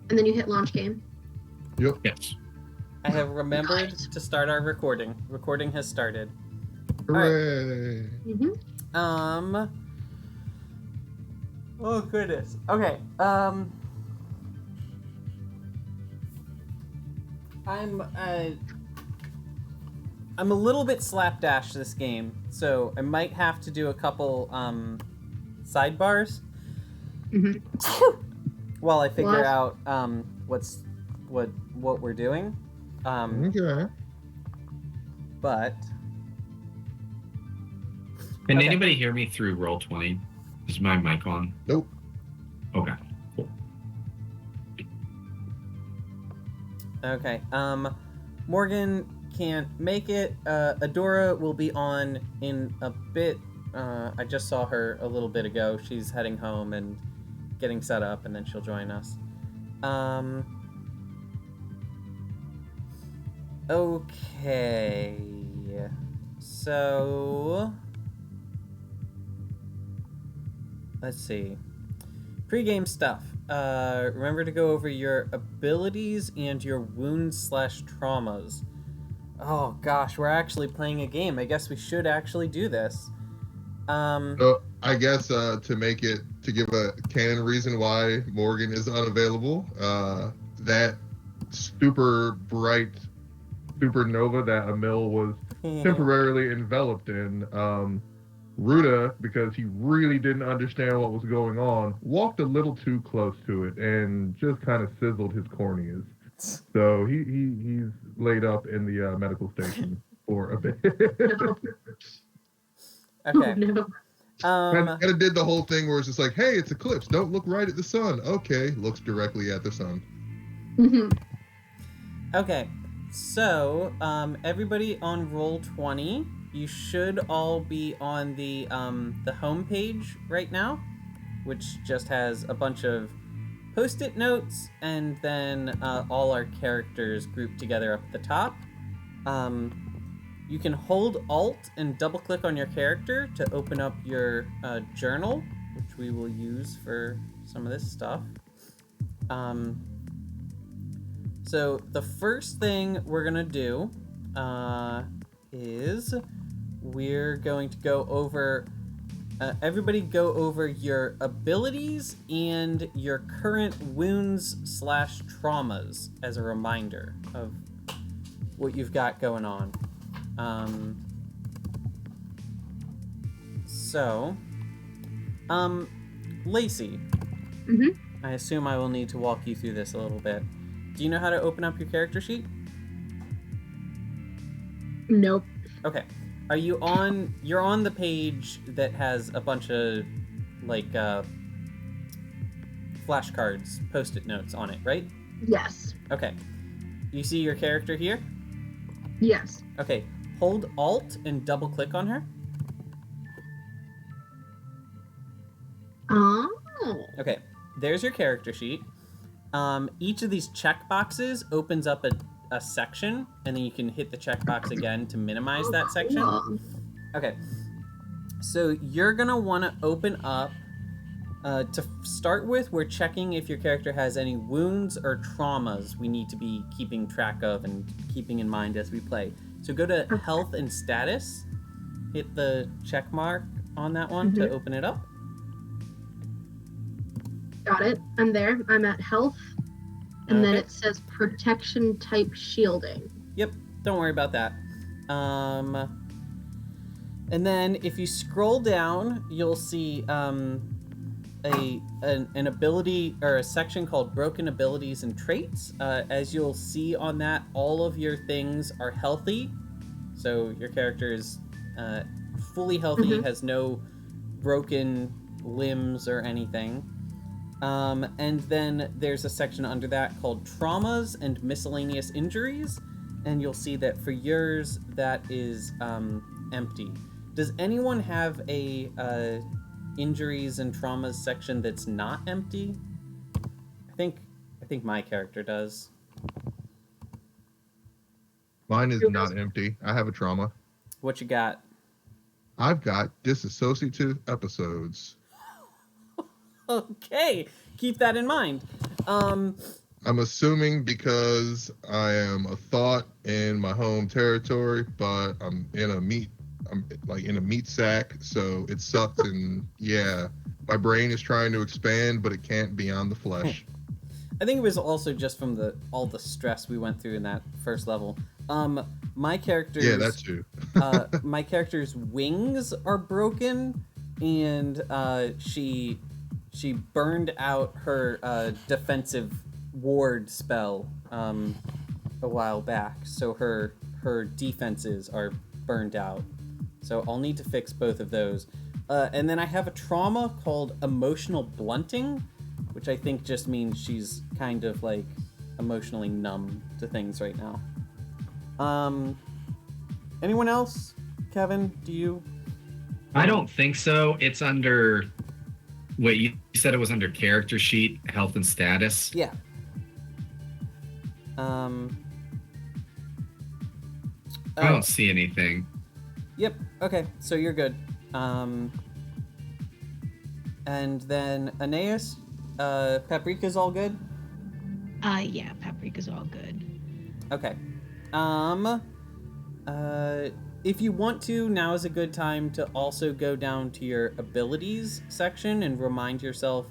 And then you hit launch game. Yep. Yes. I have remembered to start our recording. Recording has started. Hooray! Right. Mm-hmm. Oh goodness. Okay. I'm a little bit slapdash this game, so I might have to do a couple sidebars while I figure out what we're doing. Okay. But Can anybody hear me through Roll20? Is my mic on? Nope. Okay. Cool. okay. Morgan can't make it. Adora will be on in a bit. I just saw her a little bit ago. She's heading home and getting set up, and then she'll join us. Okay. So let's see. Pre-game stuff. Remember to go over your abilities and your wounds/traumas. Oh gosh, we're actually playing a game. I guess we should actually do this. So I guess to give a canon reason why Morgan is unavailable, that super bright supernova that Emil was temporarily enveloped in, Ruda, because he really didn't understand what was going on, walked a little too close to it and just kind of sizzled his corneas. So he's laid up in the medical station for a bit. Okay. No. Kind of did the whole thing where it's just like, hey, it's eclipse. Don't look right at the sun. Okay, looks directly at the sun. Mm-hmm. Okay. So, everybody on Roll20, you should all be on the home page right now, which just has a bunch of post-it notes and then all our characters grouped together up at the top. You can hold Alt and double-click on your character to open up your journal, which we will use for some of this stuff. So the first thing we're gonna do is we're going to go over, everybody go over your abilities and your current wounds/traumas as a reminder of what you've got going on. Lacey, I assume I will need to walk you through this a little bit. Do you know how to open up your character sheet? Nope. Okay. Are you on... You're on the page that has a bunch of, like, flashcards, post-it notes on it, right? Yes. Okay. You see your character here? Yes. Okay. Hold Alt and double-click on her. Oh. Okay. There's your character sheet. Each of these checkboxes opens up a section, and then you can hit the checkbox again to minimize that section. Cool. Okay. So you're going to want to open up, to start with, we're checking if your character has any wounds or traumas we need to be keeping track of and keeping in mind as we play. So go to Health and Status, hit the check mark on that one to open it up. Got it. I'm there. I'm at health. And then it says protection type shielding. Yep. Don't worry about that. And then if you scroll down, you'll see an ability or a section called Broken Abilities and Traits. As you'll see on that, all of your things are healthy. So your character is fully healthy, has no broken limbs or anything. And then there's a section under that called Traumas and Miscellaneous Injuries. And you'll see that for yours, that is empty. Does anyone have a injuries and traumas section that's not empty? I think my character does. Mine is not empty. I have a trauma. What you got? I've got disassociative episodes. Okay, keep that in mind. I'm assuming because I am a thought in my home territory, but I'm like in a meat sack, so it sucks. And yeah, my brain is trying to expand, but it can't beyond the flesh. I think it was also just from all the stress we went through in that first level. My character's that too. My character's wings are broken, and she burned out her defensive ward spell a while back, so her defenses are burned out. So I'll need to fix both of those. And then I have a trauma called emotional blunting, which I think just means she's kind of like emotionally numb to things right now. Anyone else? Kevin, do you? I don't think so. It's under. Wait, you said it was under character sheet, health and status? Yeah. I don't see anything. Yep. Okay. So you're good. And then Aeneas, Paprika's all good. Yeah, Paprika's all good. Okay. If you want to, now is a good time to also go down to your abilities section and remind yourself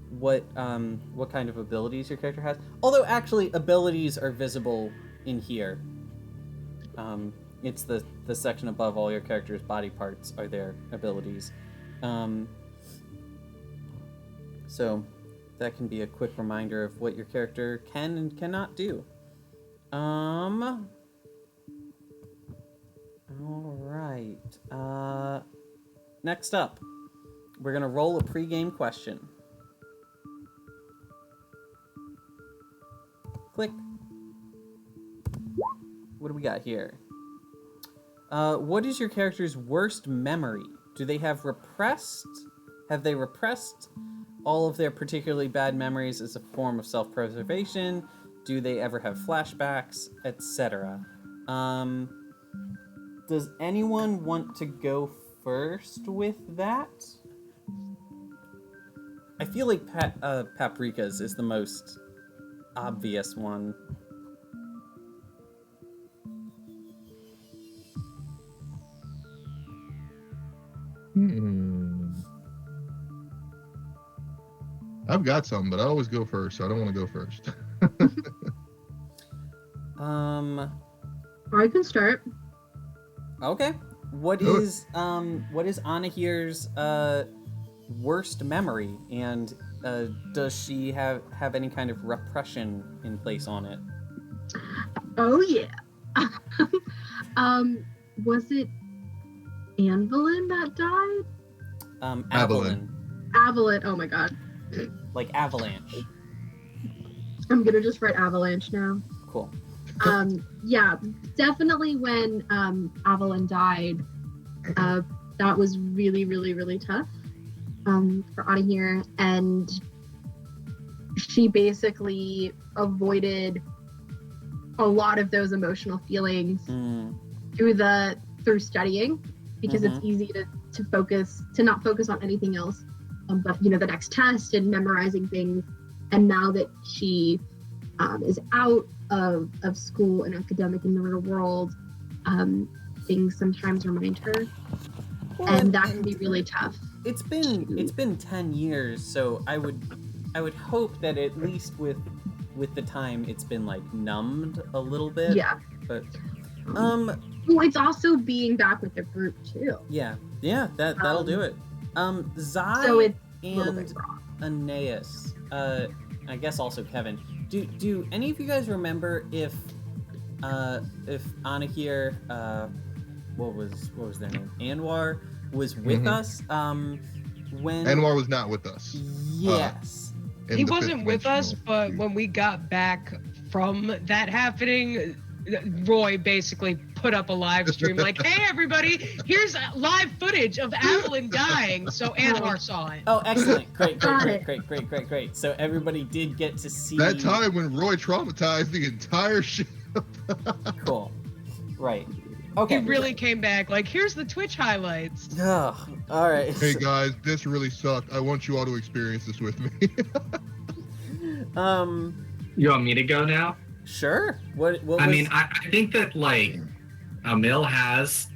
what kind of abilities your character has. Although actually, abilities are visible in here. It's the section above all your character's body parts are their abilities. So that can be a quick reminder of what your character can and cannot do. All right. Next up, we're gonna roll a pre-game question. Click. What do we got here? What is your character's worst memory? Do they have repressed? Have they repressed all of their particularly bad memories as a form of self-preservation? Do they ever have flashbacks, etc.? Does anyone want to go first with that? I feel like Paprika's is the most obvious one. I've got some, but I always go first, so I don't want to go first. Or I can start. Okay. What is Anahir's worst memory, and does she have any kind of repression in place on it? Oh yeah. Was it Anvilin that died? Avalon. Avalon. Oh my god. Like avalanche. I'm gonna just write avalanche now. Cool. Yeah, definitely when Avalon died, that was really, really, really tough for Anahir, and she basically avoided a lot of those emotional feelings through studying, because it's easy to not focus on anything else, but the next test and memorizing things. And now that she is out of school and academic in the real world, things sometimes remind her, and that can be really tough. It's been 10 years, so I would hope that at least with the time it's been like numbed a little bit. Yeah. But well, it's also being back with the group too. Yeah, that'll do it. Zai so it's and Aeneas, I guess also Kevin. Do any of you guys remember if Anahir, what was their name? Anwar was with us when Anwar was not with us. Yes. He wasn't with us, but when we got back from that happening, Roy basically put up a live stream like, hey everybody, here's live footage of Avalon dying. So Anwar saw it. Oh, excellent. Great. So everybody did get to see that time when Roy traumatized the entire ship. Cool. Right. Okay. He really came back like, here's the Twitch highlights. Oh, all right. Hey guys, this really sucked. I want you all to experience this with me. You want me to go now? Sure. What I was... mean, I think that like Emil has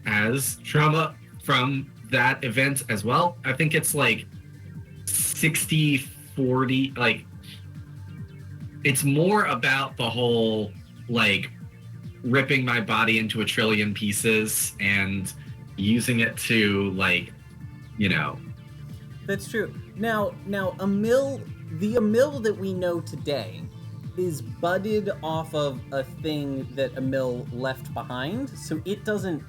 trauma from that event as well. I think it's like 60-40. Like, it's more about the whole like ripping my body into a trillion pieces and using it to like, you know. That's true. Now, Emil, the Emil that we know today is budded off of a thing that Emil left behind, so it doesn't...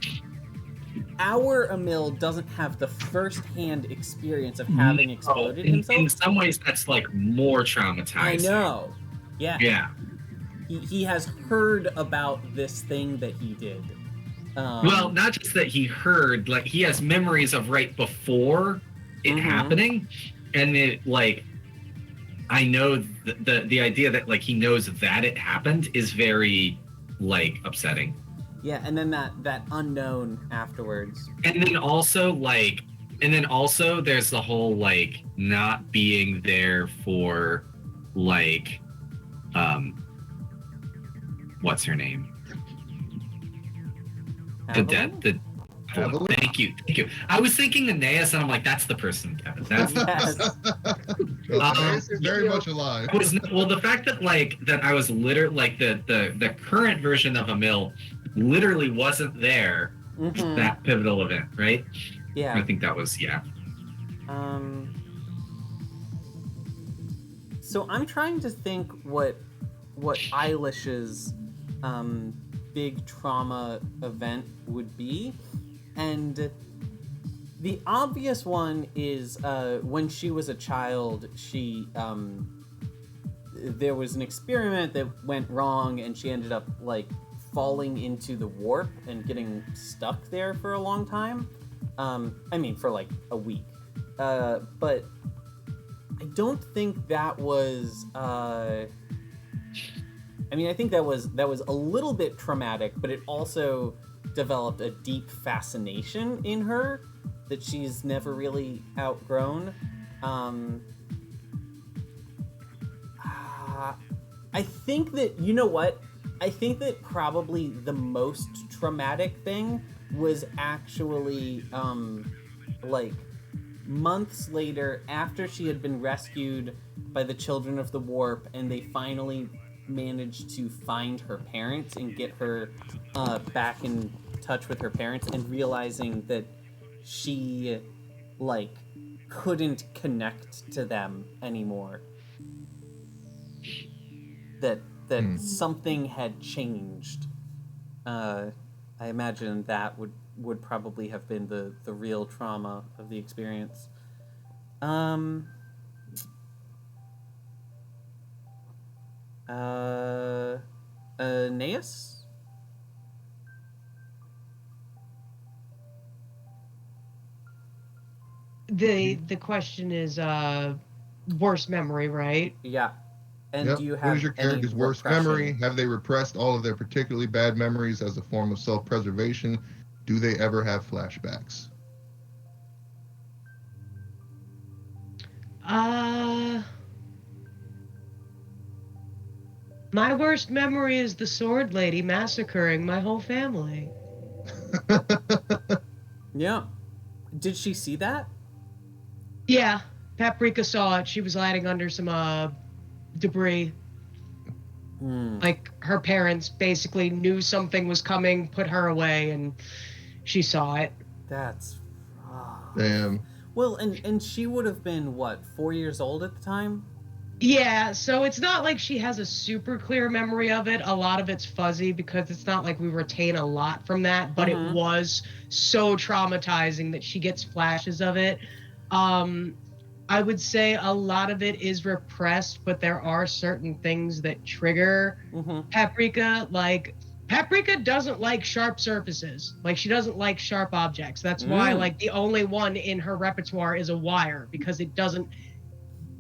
Our Emil doesn't have the first-hand experience of having exploded himself. In some ways, that's like more traumatizing. I know. Yeah. Yeah. He has heard about this thing that he did. Well, not just that he heard, like he has memories of right before it happening, and it like I know the idea that like he knows that it happened is very like upsetting. Yeah, and then that unknown afterwards. And then also there's the whole like not being there for like what's her name? Evelyn? Thank you. I was thinking Aeneas, and I'm like, that's the person, Kevin. That's Yes. Very much alive. well, the fact that that I was literally like the current version of Emil literally wasn't there for that pivotal event, right? Yeah. I think that was So I'm trying to think what Eilish's big trauma event would be, and the obvious one is when she was a child, she there was an experiment that went wrong, and she ended up like falling into the warp and getting stuck there for a long time. I mean, for like a week. But I don't think that was. I mean, I think that was a little bit traumatic, but it also developed a deep fascination in her that she's never really outgrown. I think that, you know what? I think that probably the most traumatic thing was actually, like, months later, after she had been rescued by the Children of the Warp, and they finally managed to find her parents and get her back in touch with her parents, and realizing that she, like, couldn't connect to them anymore. That something had changed. I imagine that would probably have been the real trauma of the experience. Aeneas? The question is worst memory, right? Yeah. And Yep. do you have What is your character's any worst repression? memory? Have they repressed all of their particularly bad memories as a form of self-preservation? Do they ever have flashbacks? My worst memory is the sword lady massacring my whole family. Yeah. Did she see that? Yeah, Paprika saw it. She was hiding under some debris. Like, her parents basically knew something was coming, put her away, and she saw it. That's... Damn. Well, and she would have been, what, 4 years old at the time? Yeah, so it's not like she has a super clear memory of it. A lot of it's fuzzy because it's not like we retain a lot from that, but it was so traumatizing that she gets flashes of it. I would say a lot of it is repressed, but there are certain things that trigger Paprika. Like, Paprika doesn't like sharp surfaces. Like, she doesn't like sharp objects. That's why, like, the only one in her repertoire is a wire, because it doesn't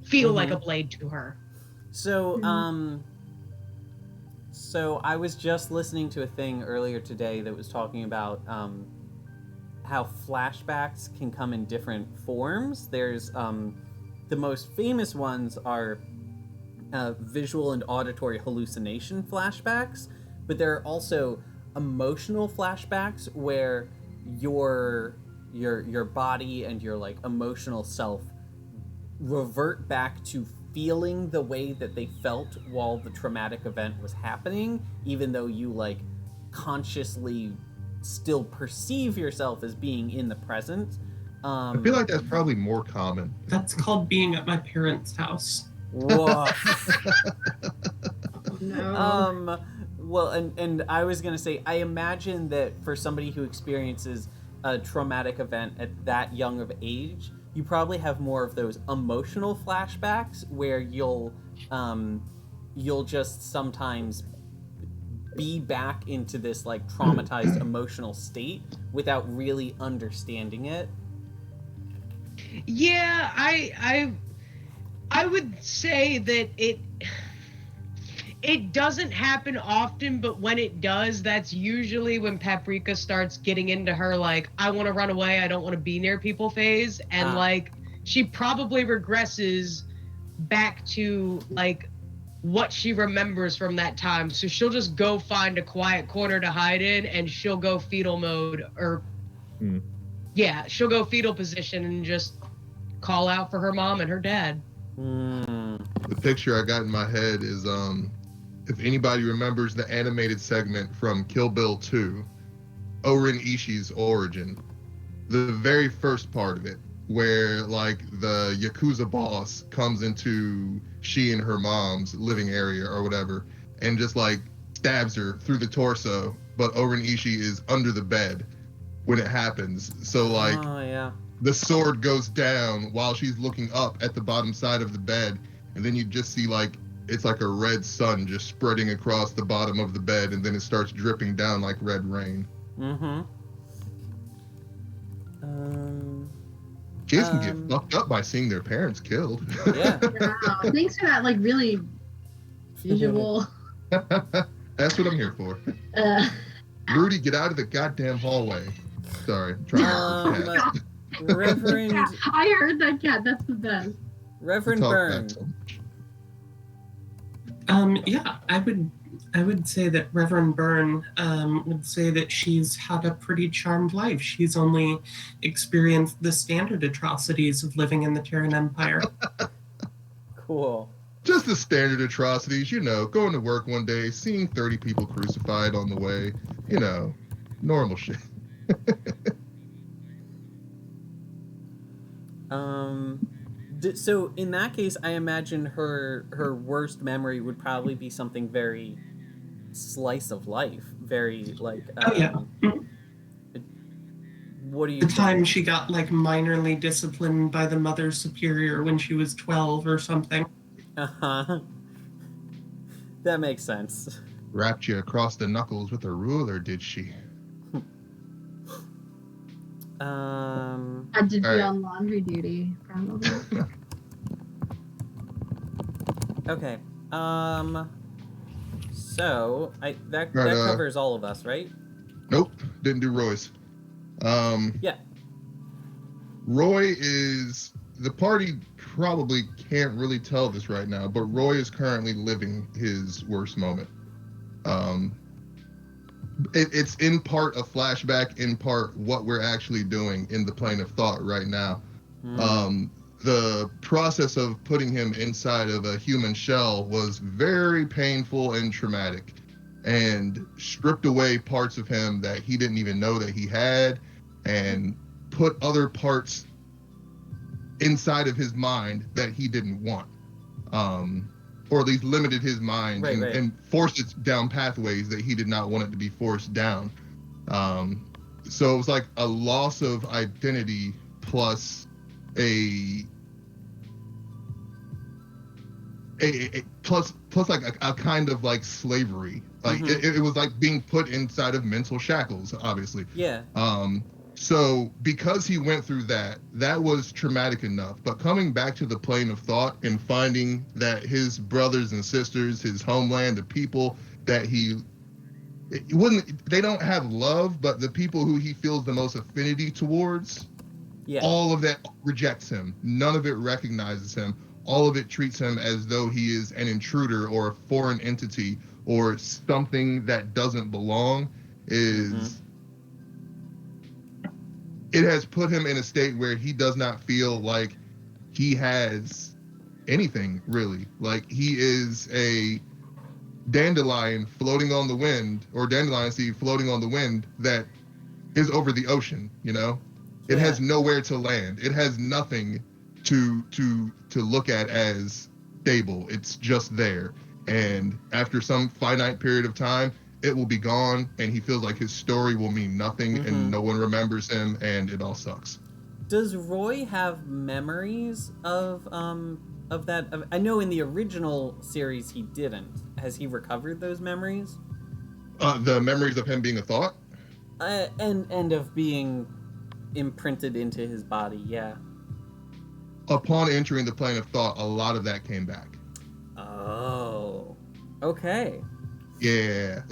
feel like a blade to her. So, so I was just listening to a thing earlier today that was talking about how flashbacks can come in different forms. There's the most famous ones are visual and auditory hallucination flashbacks, but there are also emotional flashbacks where your body and your like emotional self revert back to feeling the way that they felt while the traumatic event was happening, even though you like consciously still perceive yourself as being in the present. I feel like that's probably more common. That's called being at my parents' house. Whoa. No. Well, and I was gonna say, I imagine that for somebody who experiences a traumatic event at that young of age, you probably have more of those emotional flashbacks where you'll just sometimes be back into this like traumatized emotional state without really understanding it. Yeah, I would say that it doesn't happen often, but when it does, that's usually when Paprika starts getting into her like, I want to run away, I don't want to be near people phase, and like she probably regresses back to like what she remembers from that time. So she'll just go find a quiet corner to hide in, and she'll go fetal mode, or yeah, she'll go fetal position and just call out for her mom and her dad. The picture I got in my head is if anybody remembers the animated segment from Kill Bill 2, Oren Ishii's origin, the very first part of it, where like the Yakuza boss comes into she and her mom's living area or whatever, and just like stabs her through the torso, but Oren Ishii is under the bed when it happens. So like the sword goes down while she's looking up at the bottom side of the bed, and then you just see like it's like a red sun just spreading across the bottom of the bed, and then it starts dripping down like red rain. Kids can get fucked up by seeing their parents killed. Yeah. Wow. Thanks for that, like, really visual. That's what I'm here for. Rudy, get out of the goddamn hallway. Sorry. Reverend... Yeah, I heard that cat. That's the best. Reverend Byrne. Yeah, I would say that Reverend Byrne would say that she's had a pretty charmed life. She's only experienced the standard atrocities of living in the Terran Empire. Cool. Just the standard atrocities, you know, going to work one day, seeing 30 people crucified on the way, you know, normal shit. So in that case, I imagine her worst memory would probably be something very slice of life, very like. What do you? The time she got like minorly disciplined by the Mother Superior when she was 12 or something. That makes sense. Wrapped you across the knuckles with a ruler, did she? Had to be on laundry duty, probably. Okay. So that covers all of us, right? Nope, didn't do Roy's. Yeah. Roy is the party probably can't really tell this right now, but Roy is currently living his worst moment. It's in part a flashback, in part what we're actually doing in the plane of thought right now. The process of putting him inside of a human shell was very painful and traumatic, and stripped away parts of him that he didn't even know that he had, and put other parts inside of his mind that he didn't want, or at least limited his mind and forced it down pathways that he did not want it to be forced down. So it was like a loss of identity plus plus like a kind of like slavery. Like it was like being put inside of mental shackles, obviously. Yeah. So because he went through that was traumatic enough. But coming back to the plane of thought and finding that his brothers and sisters, his homeland, the people that they don't have love, but the people who he feels the most affinity towards, all of that rejects him. None of it recognizes him. all of it treats him as though he is an intruder or a foreign entity or something that doesn't belong, is it has put him in a state where he does not feel like he has anything, really. Like, he is a dandelion floating on the wind, or dandelion seed floating on the wind that is over the ocean, you know? It has nowhere to land. It has nothing to look at as stable. It's just there. And after some finite period of time, it will be gone, and he feels like his story will mean nothing, and no one remembers him, and it all sucks. Does Roy have memories of that? I know in the original series he didn't. Has he recovered those memories? The memories of him being a thought? And of being imprinted into his body, yeah. Upon entering the plane of thought, a lot of that came back. Oh. Okay. Yeah.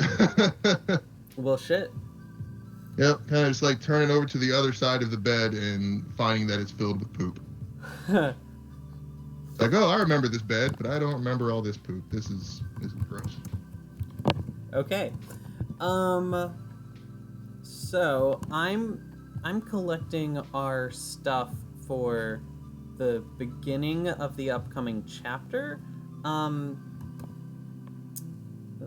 Well, shit. Yep, kind of just like turning over to the other side of the bed and finding that it's filled with poop. Like, oh, I remember this bed, but I don't remember all this poop. This is gross. Okay. So I'm collecting our stuff for the beginning of the upcoming chapter.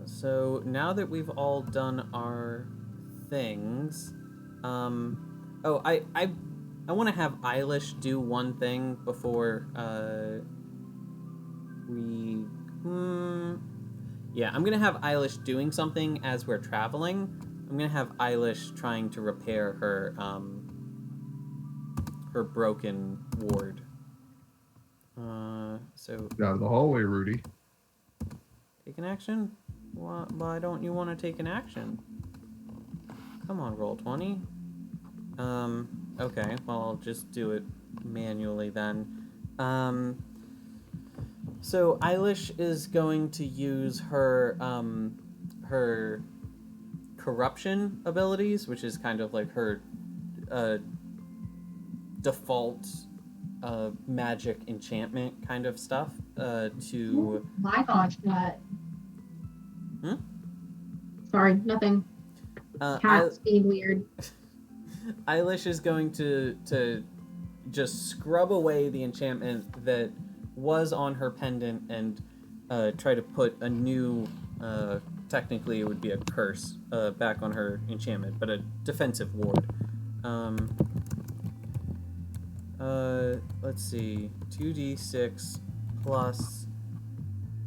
So now that we've all done our things, I want to have Eilish do one thing before I'm gonna have Eilish doing something as we're traveling. I'm gonna have Eilish trying to repair her her broken ward. So Get out of the hallway, Rudy. take an action? Why don't you want to take an action? Come on, roll 20. Okay, well, I'll just do it manually then. So Eilish is going to use her her corruption abilities, which is kind of like her default magic enchantment kind of stuff to... My gosh, what? Hmm? Sorry, nothing. Cat's being weird. Eilish is going to just scrub away the enchantment that was on her pendant and try to put a new, technically it would be a curse, back on her enchantment, but a defensive ward. Let's see, 2d6 plus,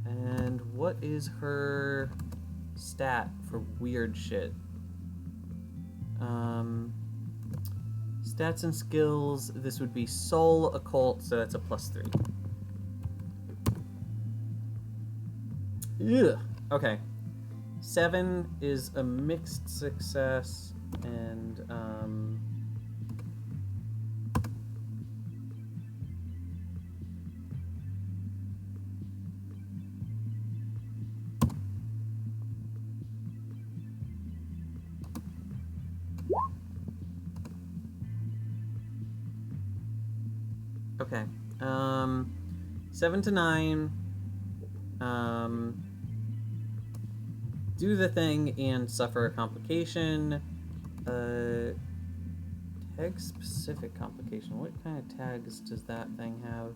and what is her stat for weird shit? Stats and skills, this would be soul occult, so that's a +3. Ugh. Okay. 7 is a mixed success, and okay. 7 to 9. Do the thing and suffer a complication. Tag specific complication. What kind of tags does that thing have?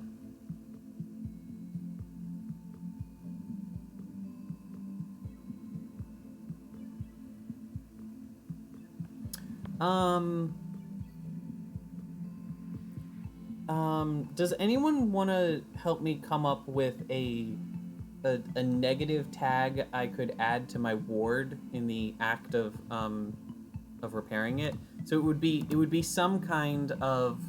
Does anyone want to help me come up with a negative tag I could add to my ward in the act of repairing it? So it would be some kind of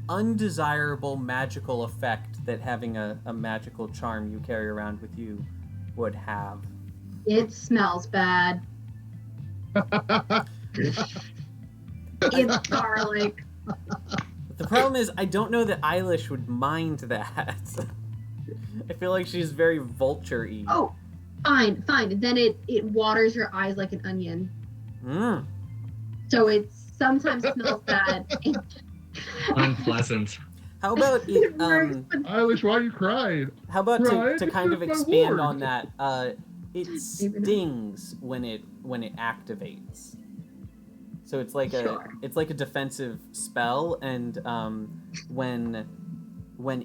undesirable magical effect that having a magical charm you carry around with you would have. It smells bad. It's garlic. The problem is I don't know that Eilish would mind that. I feel like she's very vulture-y. Oh, fine. Then it waters your eyes like an onion. So it sometimes smells bad. Unpleasant. How about it? Eilish, why are you crying? How about Crying? to kind of It's my expand ward. on that? It stings when it activates. So it's like a defensive spell, and when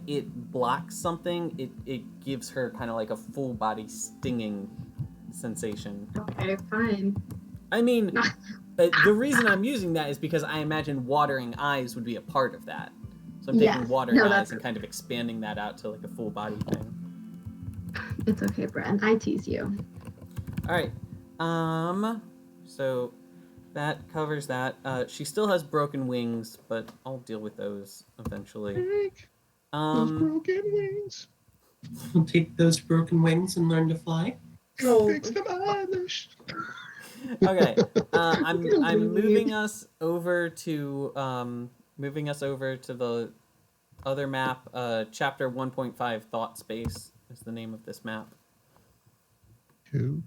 it blocks something, it gives her kind of like a full body stinging sensation. Okay, fine. I mean, the reason I'm using that is because I imagine watering eyes would be a part of that. So I'm taking watering eyes and kind of expanding that out to like a full body thing. It's okay, Bren. I tease you. All right. So that covers that. She still has broken wings, but I'll deal with those eventually. Those broken wings. We'll take those broken wings and learn to fly. Fix them, Eilish. Okay. I'm moving us over to the other map. Chapter 1.5 Thought Space is the name of this map. Cool.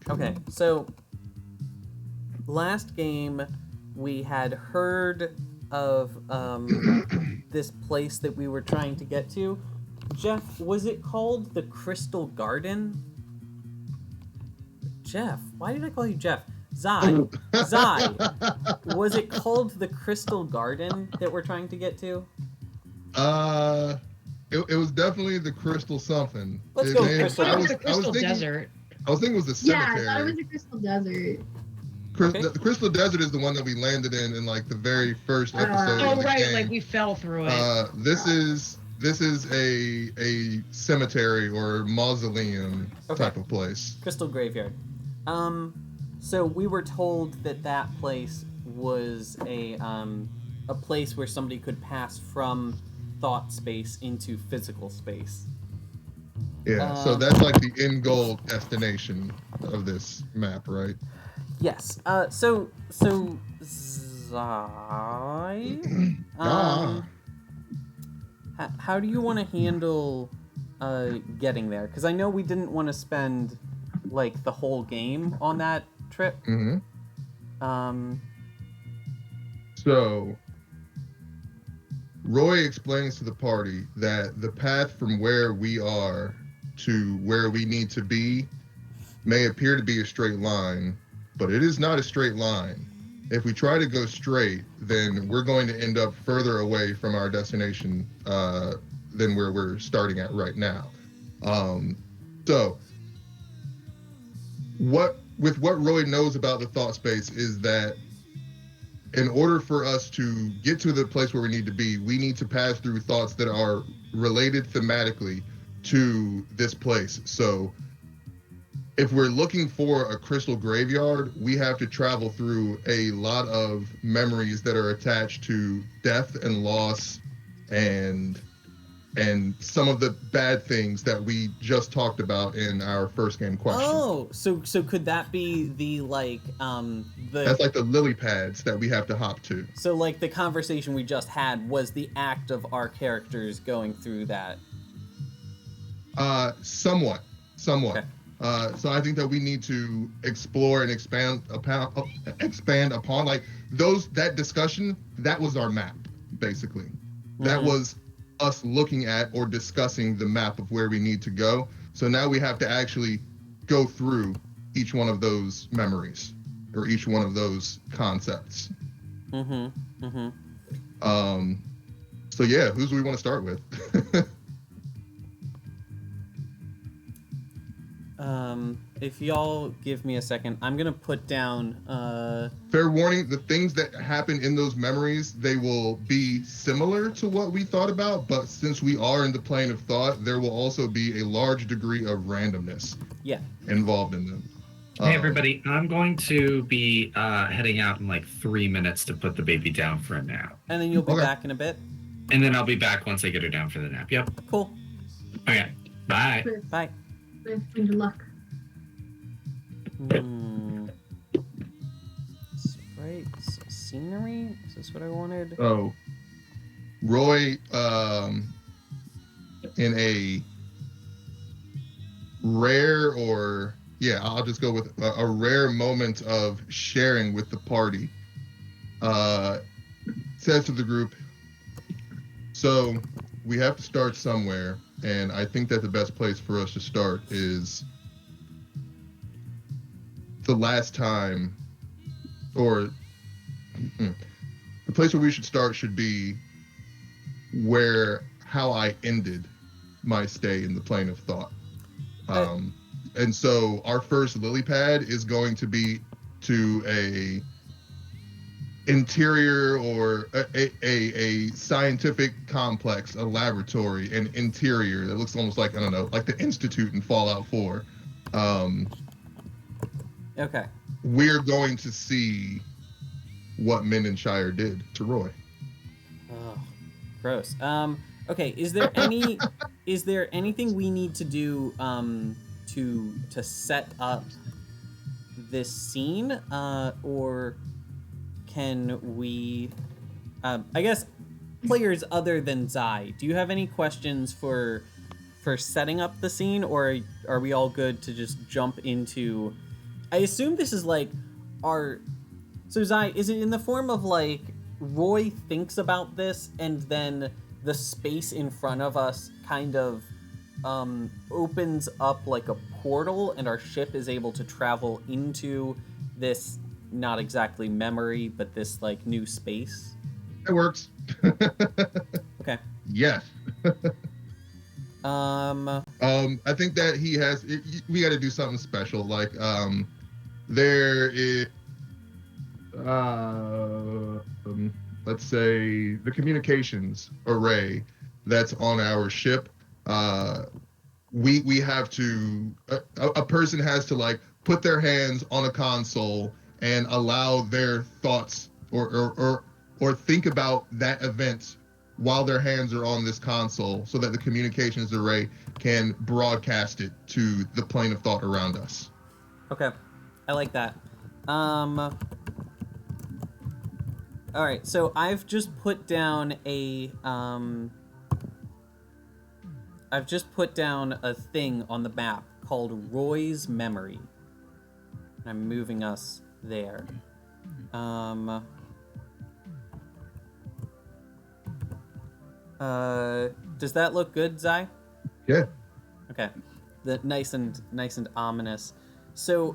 Okay, so last game we had heard of this place that we were trying to get to. Jeff, was it called the Crystal Garden? Jeff, why did I call you Jeff? Zai, was it called the Crystal Garden that we're trying to get to? It was definitely the Crystal something. Let's go with I thought it was the Crystal Desert. I was thinking it was the Yeah, cemetery. I thought it was the Crystal Desert. Okay. The Crystal Desert is the one that we landed in like the very first episode Oh of the right, game. like we fell through it. This is a cemetery or mausoleum type of place. Crystal Graveyard. So we were told that place was a place where somebody could pass from thought space into physical space. Yeah, so that's like the end goal destination of this map, right? Yes. So Zai, how do you want to handle getting there? Because I know we didn't want to spend like the whole game on that trip. Mm-hmm. So Roy explains to the party that the path from where we are to where we need to be may appear to be a straight line, but it is not a straight line. If we try to go straight, then we're going to end up further away from our destination than where we're starting at right now. So what Roy knows about the thought space is that in order for us to get to the place where we need to be, we need to pass through thoughts that are related thematically to this place. So if we're looking for a crystal graveyard, we have to travel through a lot of memories that are attached to death and loss and some of the bad things that we just talked about in our first game question. Oh, so could that be the That's like the lily pads that we have to hop to. So like the conversation we just had was the act of our characters going through that. Somewhat. Okay. So I think that we need to explore and expand upon like that discussion. That was our map, basically. Mm-hmm. That was us looking at or discussing the map of where we need to go. So now we have to actually go through each one of those memories or each one of those concepts. Mm-hmm. Mm-hmm. So yeah, who do we want to start with? If y'all give me a second, I'm gonna put down Fair warning, the things that happen in those memories, they will be similar to what we thought about, but since we are in the plane of thought, there will also be a large degree of randomness involved in them. Hey everybody, I'm going to be heading out in like 3 minutes to put the baby down for a nap. And then you'll be back in a bit? And then I'll be back once I get her down for the nap. Yep. Cool. Okay. Bye. Bye. Good luck. Sprites, scenery? Is this what I wanted? Oh, Roy, in a rare I'll just go with a rare moment of sharing with the party, says to the group, So we have to start somewhere, and I think that the best place for us to start is the last time, or the place where we should start should be how I ended my stay in the plane of thought. And so our first lily pad is going to be to a interior or a scientific complex, a laboratory, an interior that looks almost like, I don't know, like the Institute in Fallout 4. Okay. We're going to see what Mindenshire did to Roy. Oh, gross. Okay, is there anything we need to do to set up this scene, or can we, I guess, players other than Zai, do you have any questions for setting up the scene, or are we all good to just jump into? I assume this is like so Zai, is it in the form of like Roy thinks about this and then the space in front of us kind of opens up like a portal and our ship is able to travel into this, not exactly memory, but this like new space? It works. Okay. Yes. I think that we got to do something special. Like, there is, let's say the communications array that's on our ship. We have to, a person has to like put their hands on a console and allow their thoughts or think about that event while their hands are on this console so that the communications array can broadcast it to the plane of thought around us. Okay. I like that. All right, so I've just put down a thing on the map called Roy's Memory. I'm moving us there. Does that look good, Zai? Yeah. Okay. Nice and ominous. So,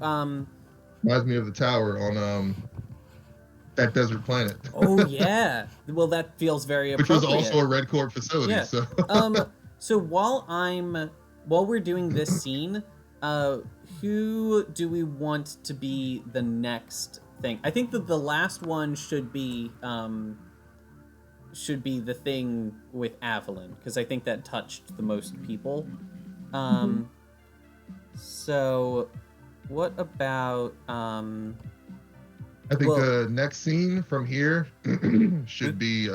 reminds me of the tower on that desert planet. Oh yeah. Well, that feels very which appropriate. was also a Red Corp facility. Yeah. So. So while we're doing this scene, who do we want to be the next thing? I think that the last one should be the thing with Avalon, because I think that touched the most people. So what about I think the next scene from here should be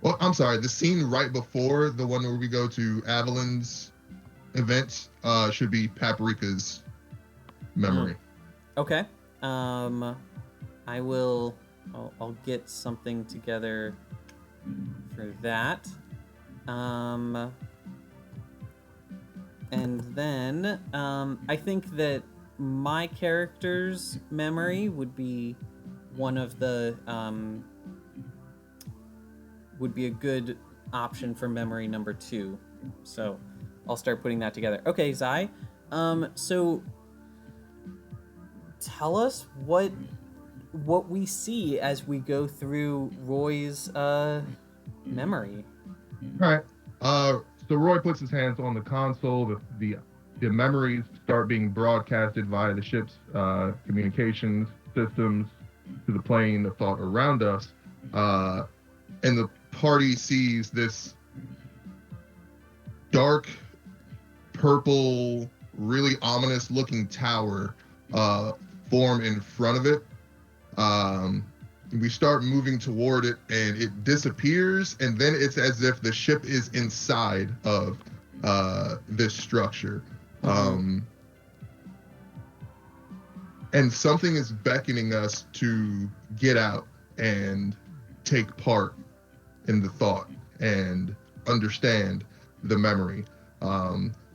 well, I'm sorry, the scene right before the one where we go to Avalon's event should be Paprika's memory. Okay. I'll get something together for that. And then I think that my character's memory would be one of the would be a good option for memory number 2. So I'll start putting that together. Okay, Zai. So tell us what we see as we go through Roy's memory. All right. So Roy puts his hands on the console. The memories start being broadcasted via the ship's communications systems to the plane of thought around us. And the party sees this dark, purple, really ominous looking tower form in front of it. We start moving toward it and it disappears, and then it's as if the ship is inside of this structure. And something is beckoning us to get out and take part in the thought and understand the memory.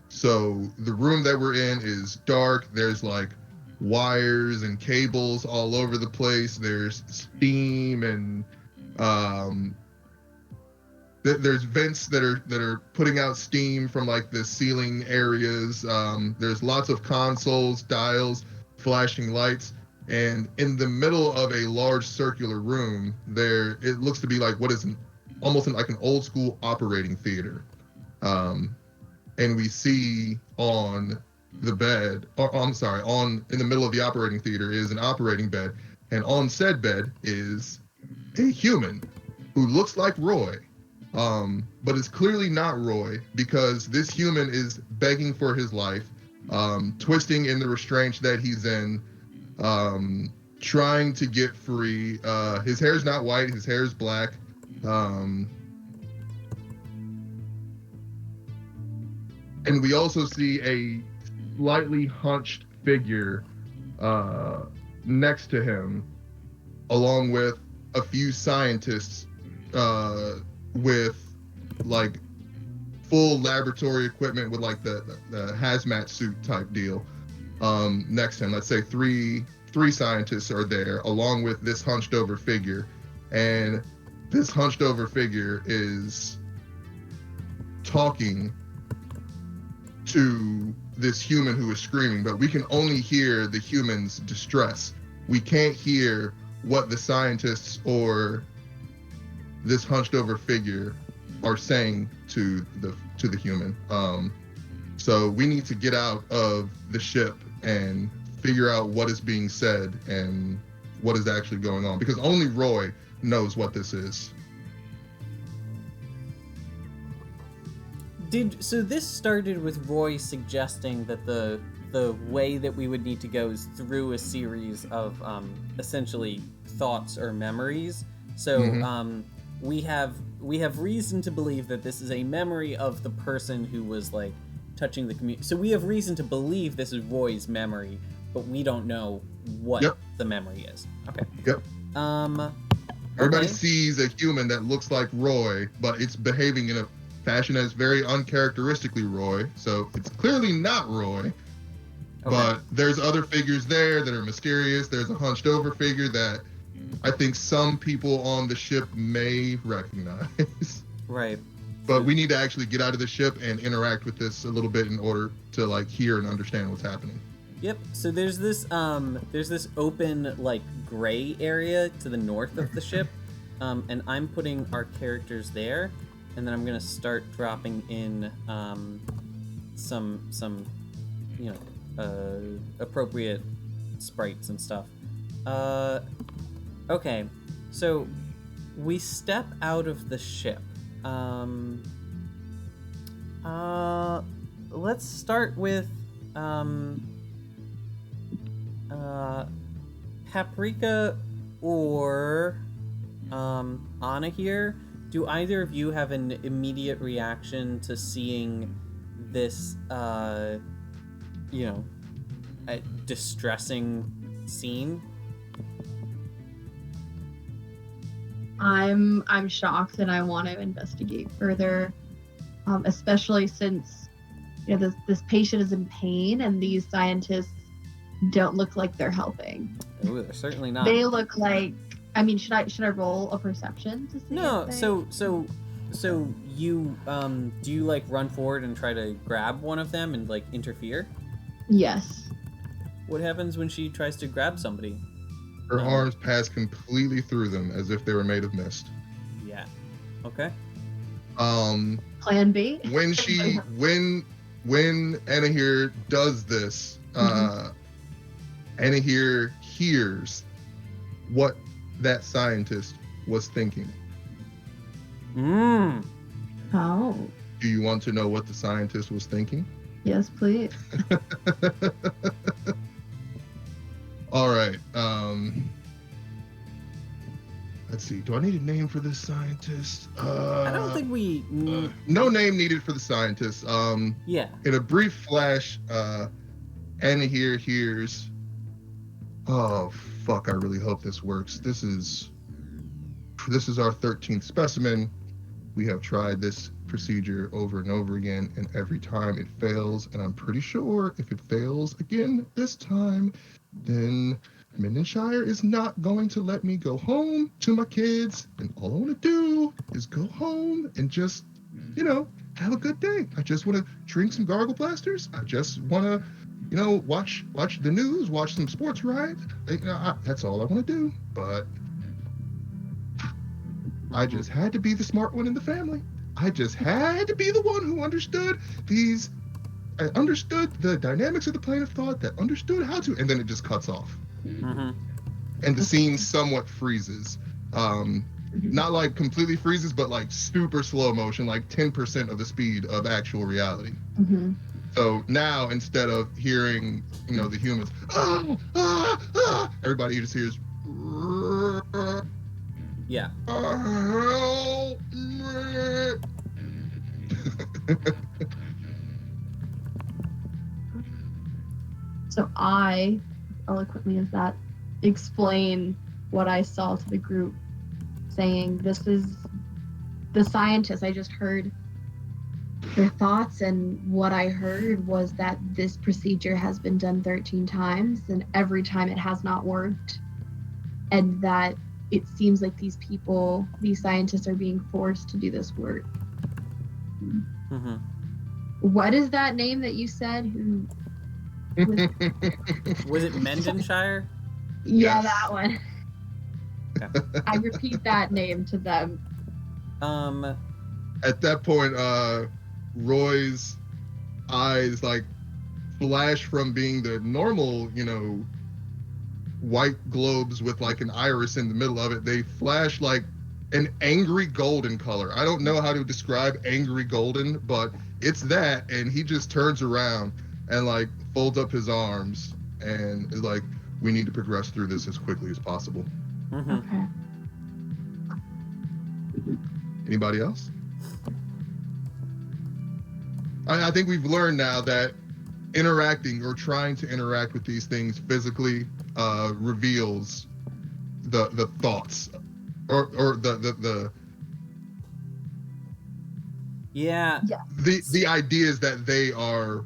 So the room that we're in is dark. There's like wires and cables all over the place. There's steam and there's vents that are putting out steam from like the ceiling areas. There's lots of consoles, dials, flashing lights, and in the middle of a large circular room, it looks to be like what is almost like an old school operating theater. And we see on the bed, in the middle of the operating theater is an operating bed, and on said bed is a human who looks like Roy. But it's clearly not Roy because this human is begging for his life, twisting in the restraints that he's in, trying to get free. His hair's not white, his hair is black. And we also see a slightly hunched figure next to him, along with a few scientists with like full laboratory equipment with like the hazmat suit type deal next to him. Let's say three scientists are there along with this hunched over figure, and this hunched over figure is talking to this human who is screaming, but we can only hear the human's distress. We can't hear what the scientists or this hunched over figure are saying to the human. So we need to get out of the ship and figure out what is being said and what is actually going on, because only Roy knows what this is. So this started with Roy suggesting that the way that we would need to go is through a series of essentially thoughts or memories. So we have reason to believe that this is a memory of the person who was like touching the community. So we have reason to believe this is Roy's memory, but we don't know what the memory is. Okay. Yep. Everybody Okay. sees a human that looks like Roy, but it's behaving in a fashion that's very uncharacteristically Roy. So it's clearly not Roy. Okay. But there's other figures there that are mysterious. There's a hunched over figure that I think some people on the ship may recognize. Right. But we need to actually get out of the ship and interact with this a little bit in order to like hear and understand what's happening. Yep. So there's this open like gray area to the north of the ship, and I'm putting our characters there, and then I'm gonna start dropping in some appropriate sprites and stuff. Okay, so we step out of the ship. Let's start with Paprika or Anna here. Do either of you have an immediate reaction to seeing this a distressing scene? I'm shocked and I want to investigate further, especially since this patient is in pain and these scientists don't look like they're helping. Ooh, they're certainly not. They look like. I mean, should I roll a perception to see? No. if they... So you do you like run forward and try to grab one of them and like interfere? Yes. What happens when she tries to grab somebody? Her arms pass completely through them as if they were made of mist. Yeah. Okay. Plan B. When Anna here does this, Anna here hears what that scientist was thinking. Oh. Do you want to know what the scientist was thinking? Yes, please. All right. Let's see. Do I need a name for this scientist? I don't think we. No name needed for the scientist. Yeah. In a brief flash, Anna here hears. Oh fuck! I really hope this works. This is our 13th specimen. We have tried this procedure over and over again, and every time it fails. And I'm pretty sure if it fails again this time, then Mindenshire is not going to let me go home to my kids, and all I want to do is go home and just, have a good day. I just want to drink some gargle blasters. I just want to, watch the news, watch some sports rides. That's all I want to do. But I just had to be the smart one in the family. I just had to be the one who understood I understood the dynamics of the plane of thought, that understood how to, and then it just cuts off. Mm-hmm. And the scene somewhat freezes. Not like completely freezes, but like super slow motion, like 10% of the speed of actual reality. Mm-hmm. So now, instead of hearing, the humans, everybody just hears, Yeah. help me. So I, eloquently as that, explain what I saw to the group, saying this is the scientists. I just heard their thoughts, and what I heard was that this procedure has been done 13 times, and every time it has not worked, and that it seems like these scientists are being forced to do this work. Mm-hmm. What is that name that you said? Who? Was it Mindenshire? Yeah, Yes. that one. Okay. I repeat that name to them. At that point, Roy's eyes like flash from being the normal, white globes with like an iris in the middle of it. They flash like an angry golden color. I don't know how to describe angry golden, but it's that. And he just turns around and like folds up his arms and is like, we need to progress through this as quickly as possible. Mm-hmm. Okay. Anybody else? I think we've learned now that interacting or trying to interact with these things physically reveals the thoughts or the Yeah. the ideas that they are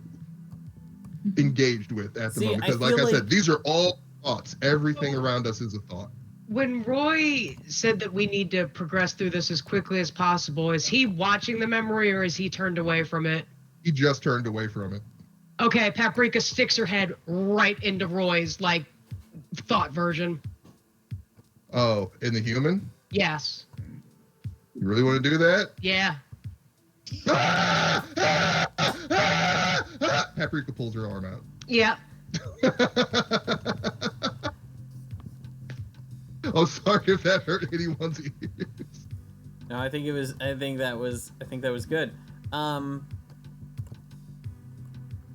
engaged with at the See, moment. Because I like feel I said, like- these are all thoughts. Everything around us is a thought. When Roy said that we need to progress through this as quickly as possible, is he watching the memory or is he turned away from it? He just turned away from it. Okay, Paprika sticks her head right into Roy's, thought version. Oh, in the human? Yes. You really want to do that? Yeah. Paprika pulls her arm out. Yeah. Oh, sorry if that hurt anyone's ears. No, I think that was good.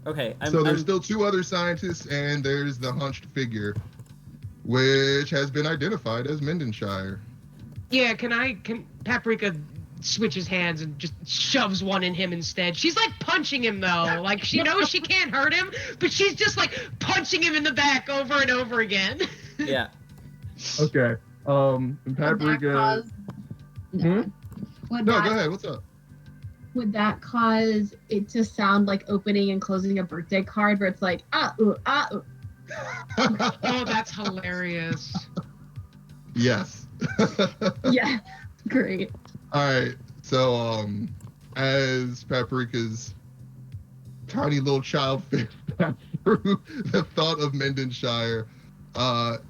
Okay. There's still two other scientists, and there's the hunched figure, which has been identified as Mindenshire. Yeah, can Paprika switches hands and just shoves one in him instead. She's like punching him though. Like she knows she can't hurt him, but she's just like punching him in the back over and over again. Yeah. Okay. And Paprika. Go ahead. What's up? Would that cause it to sound like opening and closing a birthday card where it's like, ooh. Oh, that's hilarious. Yes. Yeah, great. All right. So, as Paprika's tiny little child fist passed through the thought of Mindenshire,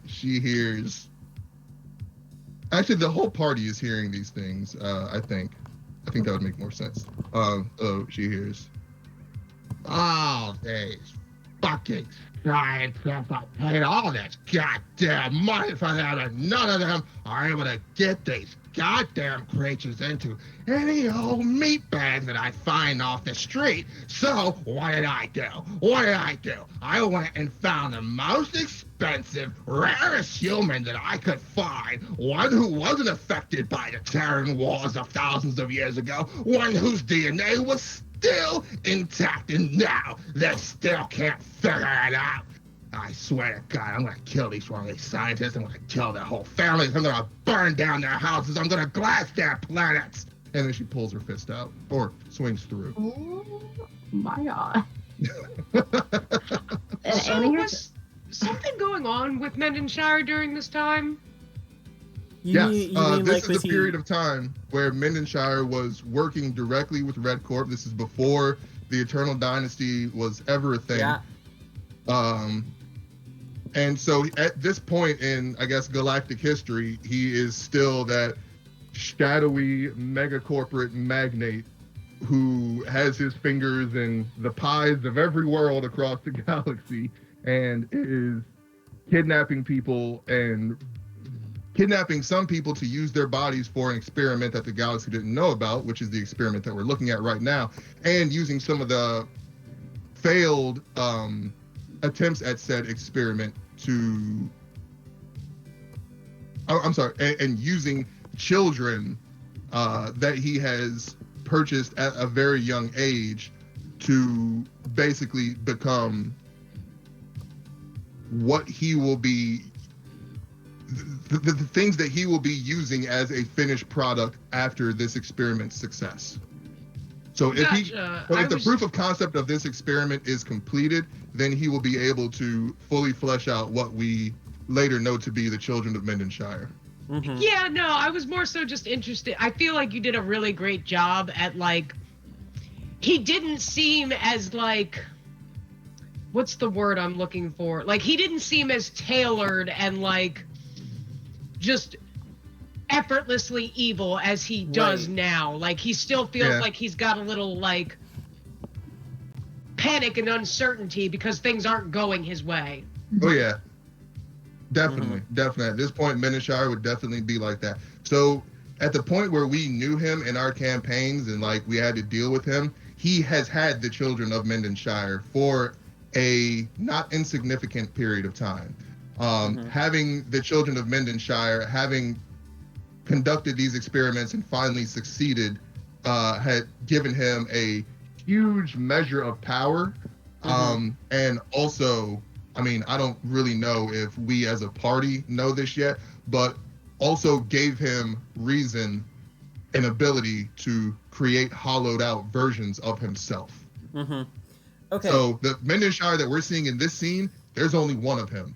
she hears. Actually, the whole party is hearing these things. I think that would make more sense. So she hears. Oh, these fucking scientists! I paid all this goddamn money for them, and none of them are able to get these goddamn creatures into any old meat bag that I find off the street. So what did I do? I went and found the most expensive, rarest human that I could find. One who wasn't affected by the tearing wars of thousands of years ago. One whose DNA was still intact, and now they still can't figure it out. I swear to God, I'm gonna kill each one of these scientists. I'm gonna kill their whole families. I'm gonna burn down their houses. I'm gonna glass their planets. And then she pulls her fist out, or swings through. Oh my God. So was something going going on with Mendenshire during this time? You Yes, mean this like, is the period of time where Mendenshire was working directly with Red Corp. This is before the Eternal Dynasty was ever a thing. Yeah. And so at this point in, I guess, galactic history, he is still that shadowy mega corporate magnate who has his fingers in the pies of every world across the galaxy and is kidnapping people and kidnapping some people to use their bodies for an experiment that the galaxy didn't know about, which is the experiment that we're looking at right now, and using some of the failed attempts at said experiment to, and using children that he has purchased at a very young age to basically become what he will be, the things that he will be using as a finished product after this experiment's success. So if the proof of concept of this experiment is completed, then he will be able to fully flesh out what we later know to be the children of Mendenshire. Mm-hmm. Yeah, no, I was more so just interested. I feel like you did a really great job at, like, he didn't seem as, like, what's the word I'm looking for? Like, he didn't seem as tailored and, like, just effortlessly evil as he does now. Like, he still feels like he's got a little, like, panic and uncertainty because things aren't going his way. Oh yeah, definitely. At this point, Mendenshire would definitely be like that. So at the point where we knew him in our campaigns and like we had to deal with him, he has had the children of Mendenshire for a not insignificant period of time. Having the children of Mendenshire, having conducted these experiments and finally succeeded, had given him a huge measure of power. And also, I mean, I don't really know if we as a party know this yet, but also gave him reason and ability to create hollowed out versions of himself. Okay. So the Mendenshire that we're seeing in this scene, there's only one of him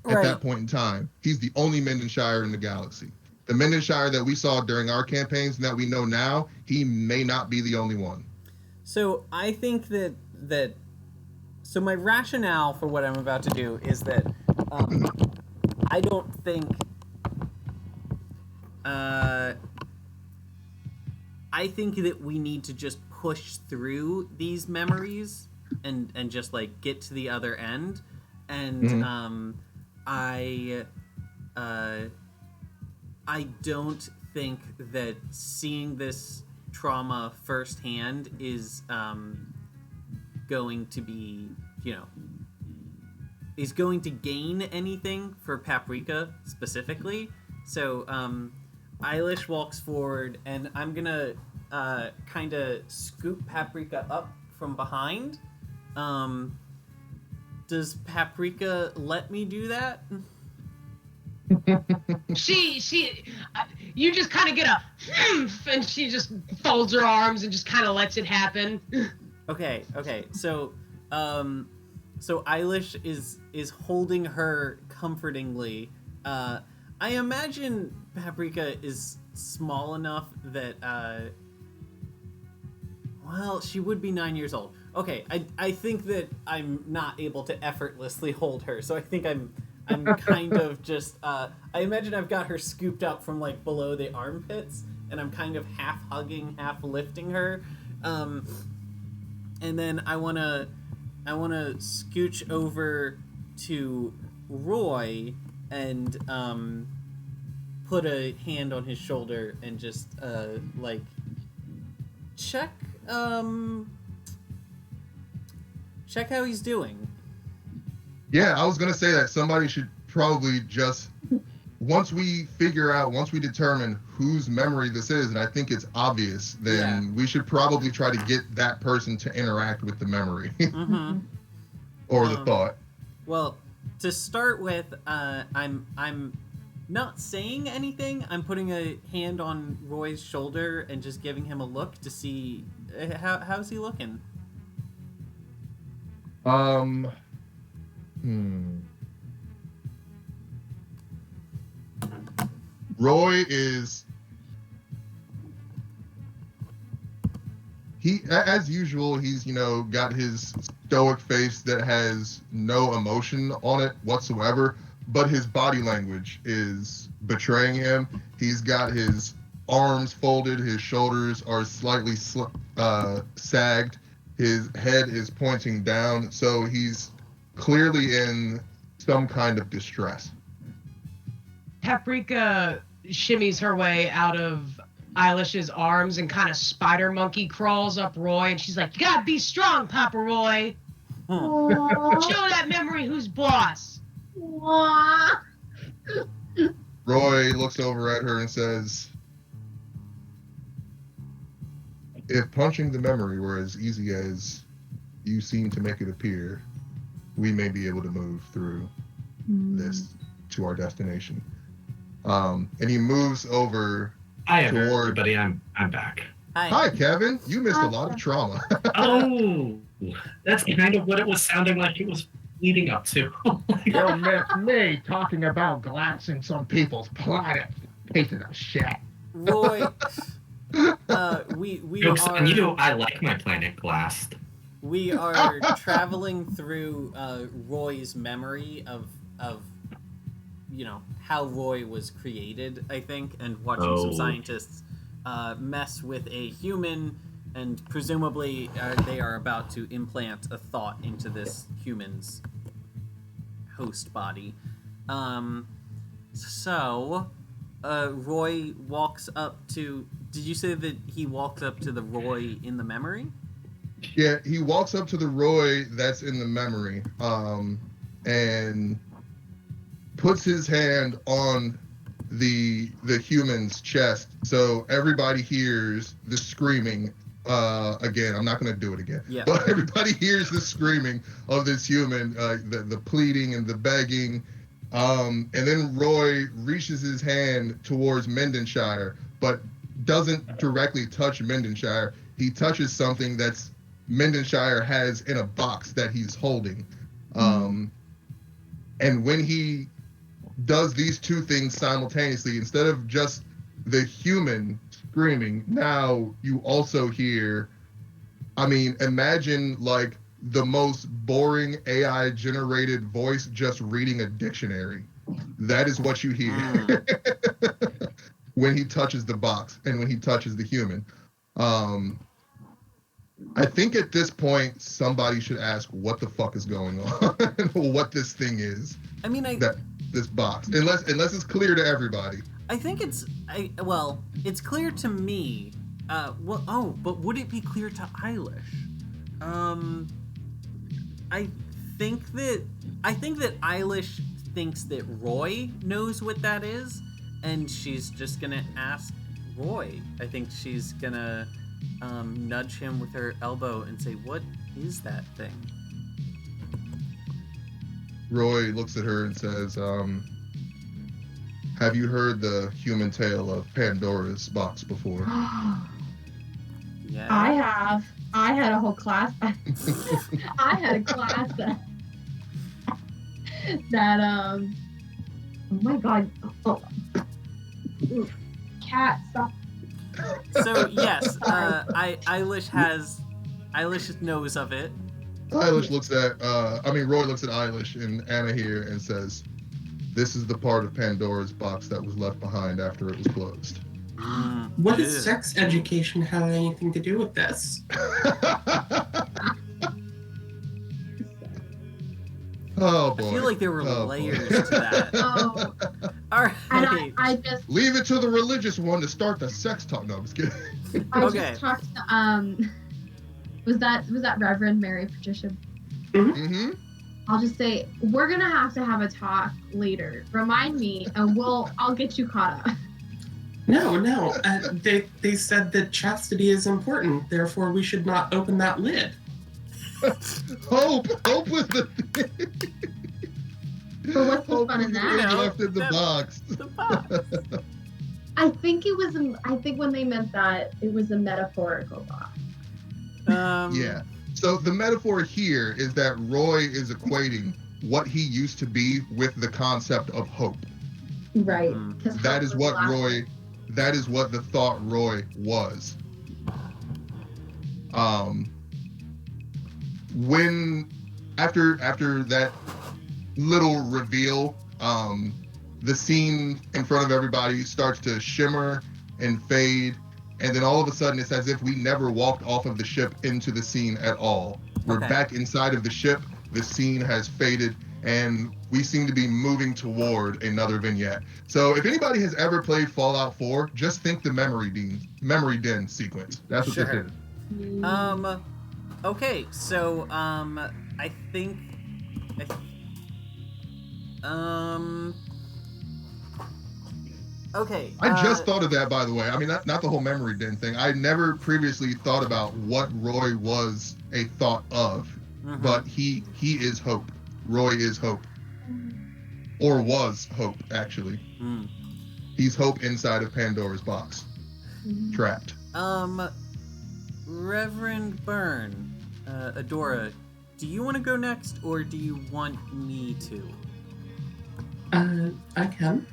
at that point in time. He's the only Mendenshire in the galaxy. The Mendenshire that we saw during our campaigns and that we know now, he may not be the only one. So I think that so my rationale for what I'm about to do is that I don't think I think that we need to just push through these memories and just like get to the other end. And I don't think that seeing this trauma firsthand is going to be, is going to gain anything for Paprika specifically. So Eilish walks forward, and I'm gonna kind of scoop Paprika up from behind. Does Paprika let me do that? You just kind of get a and she just folds her arms and just kind of lets it happen. Okay. So Eilish is holding her comfortingly. I imagine Paprika is small enough that well, she would be 9 years old. Okay, I think that I'm not able to effortlessly hold her, so I think I'm kind of just I imagine I've got her scooped up from like below the armpits, and I'm kind of half hugging, half lifting her, and then I wanna scooch over to Roy and put a hand on his shoulder and just like check how he's doing. Yeah, I was gonna say that somebody should probably just, once we determine whose memory this is, and I think it's obvious, then we should probably try to get that person to interact with the memory. Or the thought. Well, to start with, I'm not saying anything. I'm putting a hand on Roy's shoulder and just giving him a look to see how's he looking. Roy is as usual, he's got his stoic face that has no emotion on it whatsoever, but his body language is betraying him. He's got his arms folded, his shoulders are slightly sagged, his head is pointing down, so he's clearly in some kind of distress. Paprika shimmies her way out of Eilish's arms and kind of spider monkey crawls up Roy, and she's like, "You gotta be strong, Papa Roy. Show that memory who's boss." Roy looks over at her and says, "If punching the memory were as easy as you seem to make it appear, we may be able to move through this to our destination." And he moves over. Hi, everybody. I'm back. Hi, Kevin. You missed a lot of trauma. Oh, that's kind of what it was sounding like it was leading up to. You'll miss me talking about glassing some people's planet. Piece of shit. Roy, we Jokes are. on you. I like my planet glassed. We are traveling through Roy's memory of how Roy was created, I think, and watching some scientists mess with a human, and presumably they are about to implant a thought into this human's host body. So Roy walks up to... Did you say that he walked up to the Roy in the memory? Yeah, he walks up to the Roy that's in the memory, and puts his hand on the human's chest, so everybody hears the screaming. Again, I'm not going to do it again. Yeah. But everybody hears the screaming of this human, the pleading and the begging. And then Roy reaches his hand towards Mendenshire, but doesn't directly touch Mendenshire. He touches something that's Mendenshire has in a box that he's holding. And when he does these two things simultaneously, instead of just the human screaming, now you also hear, imagine like the most boring AI generated voice just reading a dictionary. That is what you hear when he touches the box and when he touches the human. I think at this point somebody should ask what the fuck is going on, what this thing is. This box, unless it's clear to everybody. I think it's clear to me. But would it be clear to Eilish? I think that Eilish thinks that Roy knows what that is, and she's just gonna ask Roy. I think she's gonna nudge him with her elbow and say, "What is that thing?" Roy looks at her and says, "Have you heard the human tale of Pandora's box before?" Yeah. I have. I had a whole class. I had a class that oh my god. Oh. Ooh. Cat, stop. So yes, Eilish knows of it. Eilish looks at, Roy looks at Eilish and Anna here and says, "This is the part of Pandora's box that was left behind after it was closed." What does sex education have anything to do with this? Oh boy. I feel like there were layers to that. Oh. All right. And I just leave it to the religious one to start the sex talk. No, I'm just kidding. I just talked to was that Reverend Mary Patricia? Mm-hmm. I'll just say we're gonna have to have a talk later. Remind me, and I'll get you caught up. No. They said that chastity is important. Therefore, we should not open that lid. Hope was the thing. But what's the fun in that? Left in the box. The box. I think when they meant that, it was a metaphorical box. Yeah. So the metaphor here is that Roy is equating what he used to be with the concept of hope. Right. Mm. 'Cause That hope is was what last Roy. That is what the thought Roy was. When after that little reveal, the scene in front of everybody starts to shimmer and fade, and then all of a sudden it's as if we never walked off of the ship into the scene at all. We're Okay. back inside of the ship, the scene has faded, and we seem to be moving toward another vignette. So if anybody has ever played Fallout 4, just think the memory den sequence. That's what Sure. this is. Okay, so I think okay. I just thought of that, by the way. I mean, not the whole memory den thing. I never previously thought about what Roy was a thought of, Mhm. but he is hope. Roy is hope, or was hope, actually. Mm. He's hope inside of Pandora's box, trapped. Reverend Byrne, Adora, do you want to go next, or do you want me to? I can.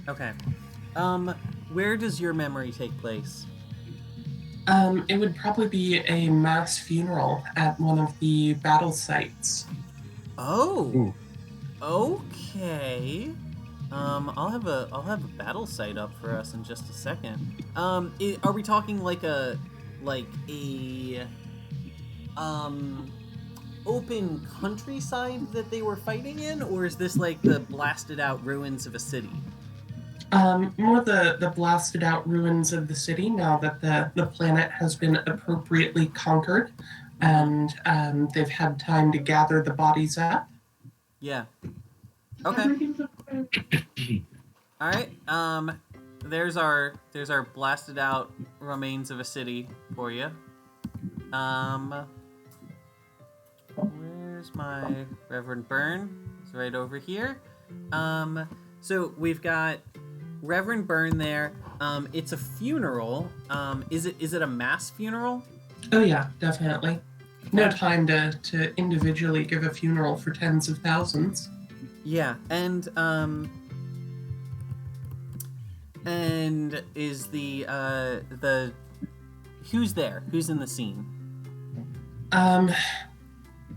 Okay. Where does your memory take place? It would probably be a mass funeral at one of the battle sites. Oh. Ooh. Okay. I'll have a battle site up for us in just a second. Are we talking like a open countryside that they were fighting in, or is this like the blasted out ruins of a city? More the blasted out ruins of the city now that the planet has been appropriately conquered, and they've had time to gather the bodies up. Yeah. Okay. All right. There's our blasted out remains of a city for you. Where's my Reverend Byrne? It's right over here. So we've got Reverend Byrne there. It's a funeral. Is it a mass funeral? Oh yeah, definitely. No time to individually give a funeral for tens of thousands. Yeah, and is the who's there? Who's in the scene?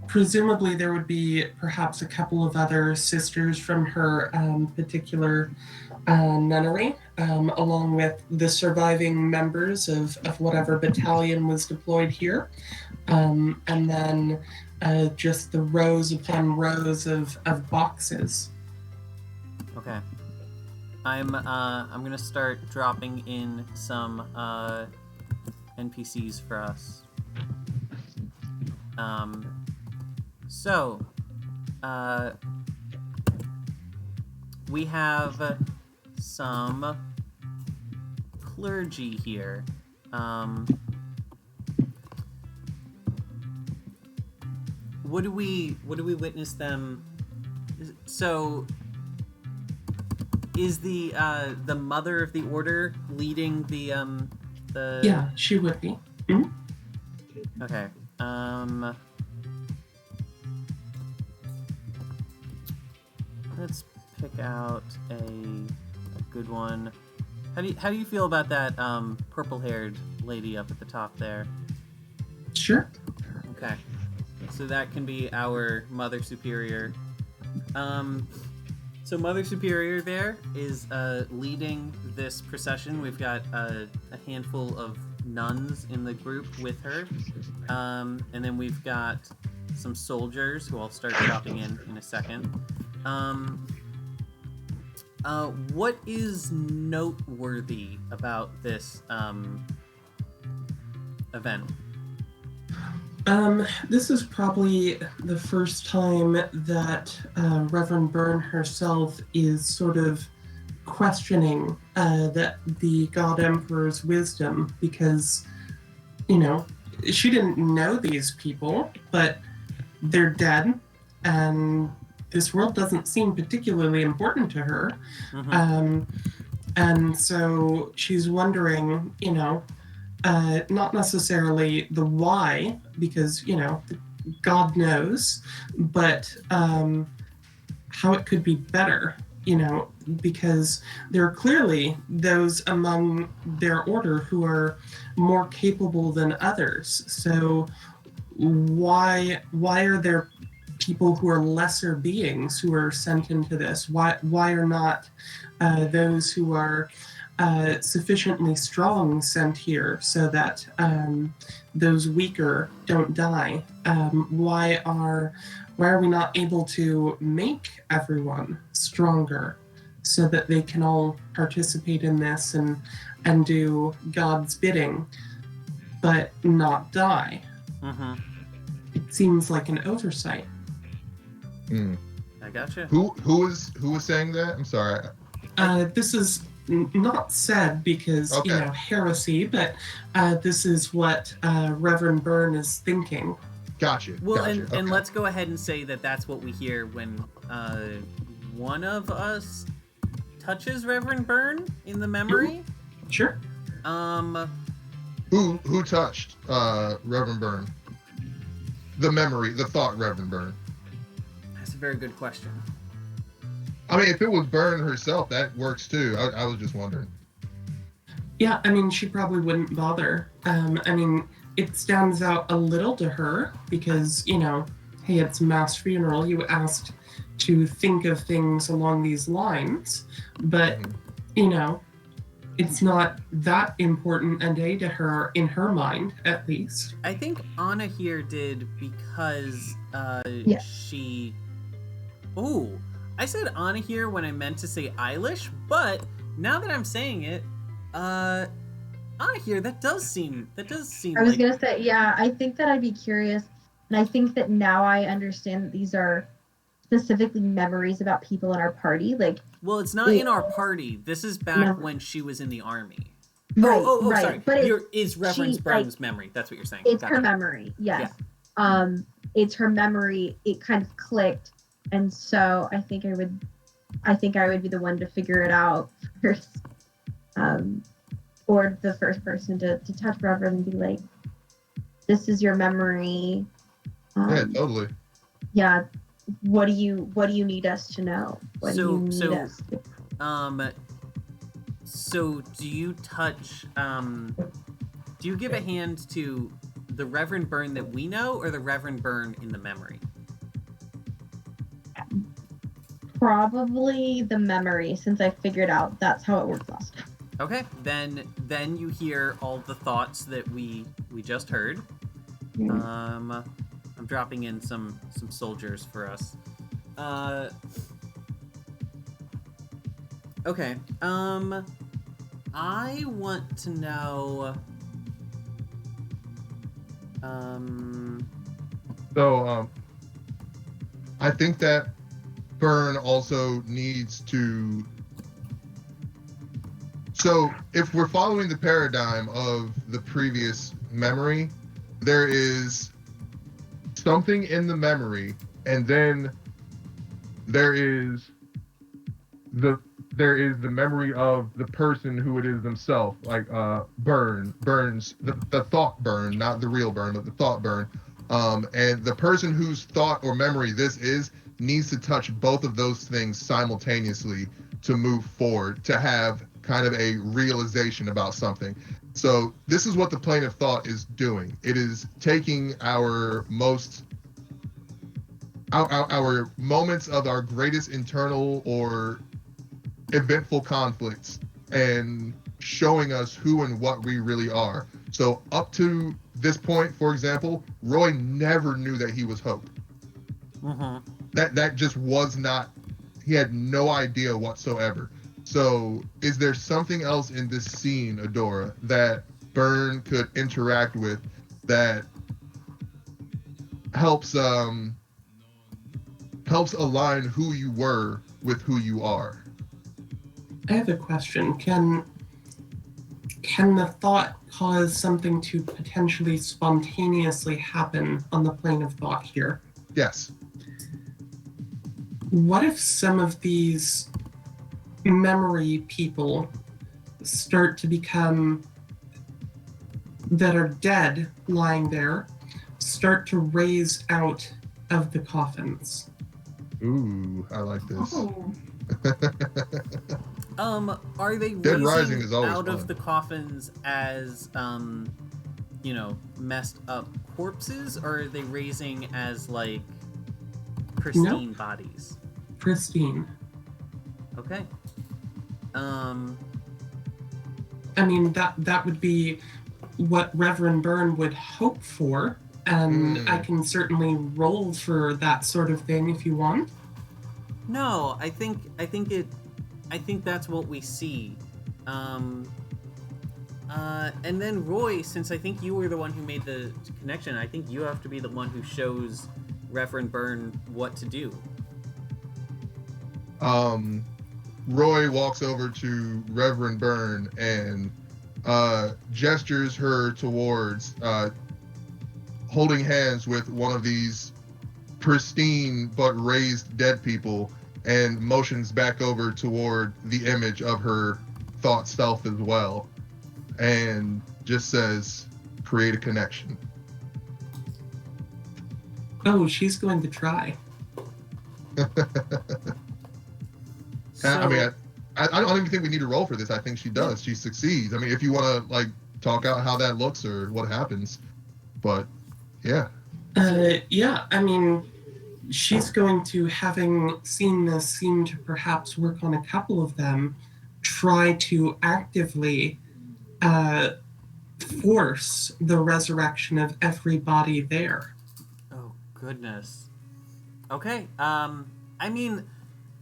Presumably there would be perhaps a couple of other sisters from her particular nunnery, along with the surviving members of whatever battalion was deployed here. And then just the rows upon rows of boxes. Okay. I'm gonna start dropping in some NPCs for us. So we have some clergy here. What do we witness them? So is the mother of the order leading the Yeah, she would be. Mm-hmm. Okay. Let's pick out a good one. How do you feel about that purple-haired lady up at the top there? Sure. Okay. So that can be our Mother Superior. So Mother Superior there is leading this procession. We've got a handful of nuns in the group with her. And then we've got some soldiers who I'll start dropping in a second. What is noteworthy about this event? This is probably the first time that Reverend Byrne herself is sort of questioning the God Emperor's wisdom, because, she didn't know these people, but they're dead, and this world doesn't seem particularly important to her. Mm-hmm. And so she's wondering, not necessarily the why, because, God knows, but how it could be better. because there are clearly those among their order who are more capable than others. So why are there people who are lesser beings who are sent into this? Why are not those who are sufficiently strong sent here so that those weaker don't die? Why are we not able to make everyone stronger so that they can all participate in this and do God's bidding, but not die? It seems like an oversight. I gotcha. Who was saying that? I'm sorry. This is not said because heresy, but this is what Reverend Byrne is thinking. Gotcha. Well, gotcha. And let's go ahead and say that that's what we hear when one of us touches Reverend Byrne in the memory. Sure. Who touched Reverend Byrne? The memory, the thought, Reverend Byrne. That's a very good question. I mean, if it was Byrne herself, that works too. I was just wondering. Yeah, I mean, she probably wouldn't bother. I mean, it stands out a little to her because, hey, it's a mass funeral. You asked to think of things along these lines, but, it's not that important a day to her, in her mind, at least. I think Anna here did because she... Ooh, I said Anna here when I meant to say Eilish, but now that I'm saying it, Anna here, that does seem I was gonna say, yeah, I think that I'd be curious, and I think that now I understand that these are specifically memories about people in our party. Well, it's not in our party. This is back when she was in the army. Right, right. Sorry. But is Reverend Byrne's memory. That's what you're saying. It's her memory, yes. Yeah. It's her memory. It kind of clicked, and so I think I would be the one to figure it out first, or the first person to touch Reverend and be like, "This is your memory." Yeah, totally. Yeah. What do you need us to know? What do you need us to... So do you touch? Do you give a hand to the Reverend Byrne that we know, or the Reverend Byrne in the memory? Probably the memory, since I figured out that's how it works last time. Okay, then you hear all the thoughts that we just heard. I'm dropping in some soldiers for us. Okay. I want to know. So, I think that Byrne also needs to. So, if we're following the paradigm of the previous memory, there is something in the memory, and then there is the memory of the person who it is themselves, like Byrne's the thought Byrne, not the real Byrne, but the thought Byrne. And the person whose thought or memory this is needs to touch both of those things simultaneously to move forward, to have kind of a realization about something. So this is what the plane of thought is doing. It is taking our moments of our greatest internal or eventful conflicts and showing us who and what we really are. So up to this point, for example, Roy never knew that he was Hope. That just was not, he had no idea whatsoever. So is there something else in this scene, Adora, that Byrne could interact with that helps align who you were with who you are? I have a question. Can the thought cause something to potentially spontaneously happen on the plane of thought here? Yes. What if some of these memory people start to become, that are dead lying there, start to raise out of the coffins? Ooh, I like this. Oh. Are they Dead Rising raising is always out fun. of the coffins as, messed up corpses, or are they raising as, like, pristine bodies? Pristine. Okay. I mean, that would be what Reverend Byrne would hope for, and I can certainly roll for that sort of thing if you want. No, I think that's what we see. And then Roy, since I think you were the one who made the connection, I think you have to be the one who shows Reverend Byrne what to do. Roy walks over to Reverend Byrne and gestures her towards holding hands with one of these pristine but raised dead people, and motions back over toward the image of her thought self as well, and just says, create a connection. Oh, she's going to try. I mean, I don't even think we need to roll for this. I think she does. She succeeds. I mean, if you want to like talk out how that looks or what happens, but yeah. Yeah, I mean, she's going to, having seen this seem to perhaps work on a couple of them, try to actively force the resurrection of everybody there. Oh goodness. Okay. I mean,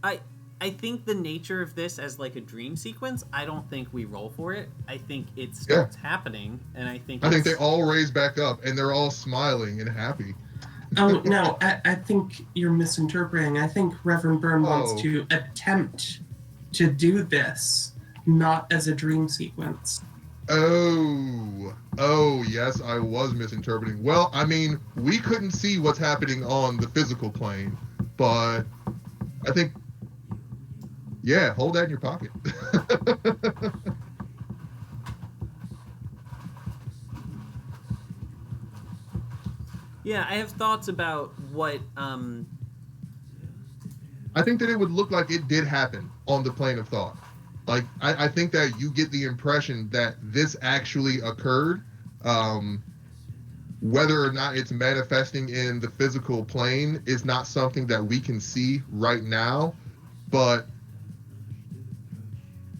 I think the nature of this as like a dream sequence, I don't think we roll for it. I think it starts happening, and I think they all raise back up and they're all smiling and happy. Oh, no, I think you're misinterpreting. I think Reverend Byrne wants to attempt to do this, not as a dream sequence. Oh, yes, I was misinterpreting. Well, I mean, we couldn't see what's happening on the physical plane, but I think, yeah, hold that in your pocket. Yeah, I have thoughts about what. I think that it would look like it did happen on the plane of thought. Like, I think that you get the impression that this actually occurred. Whether or not it's manifesting in the physical plane is not something that we can see right now, but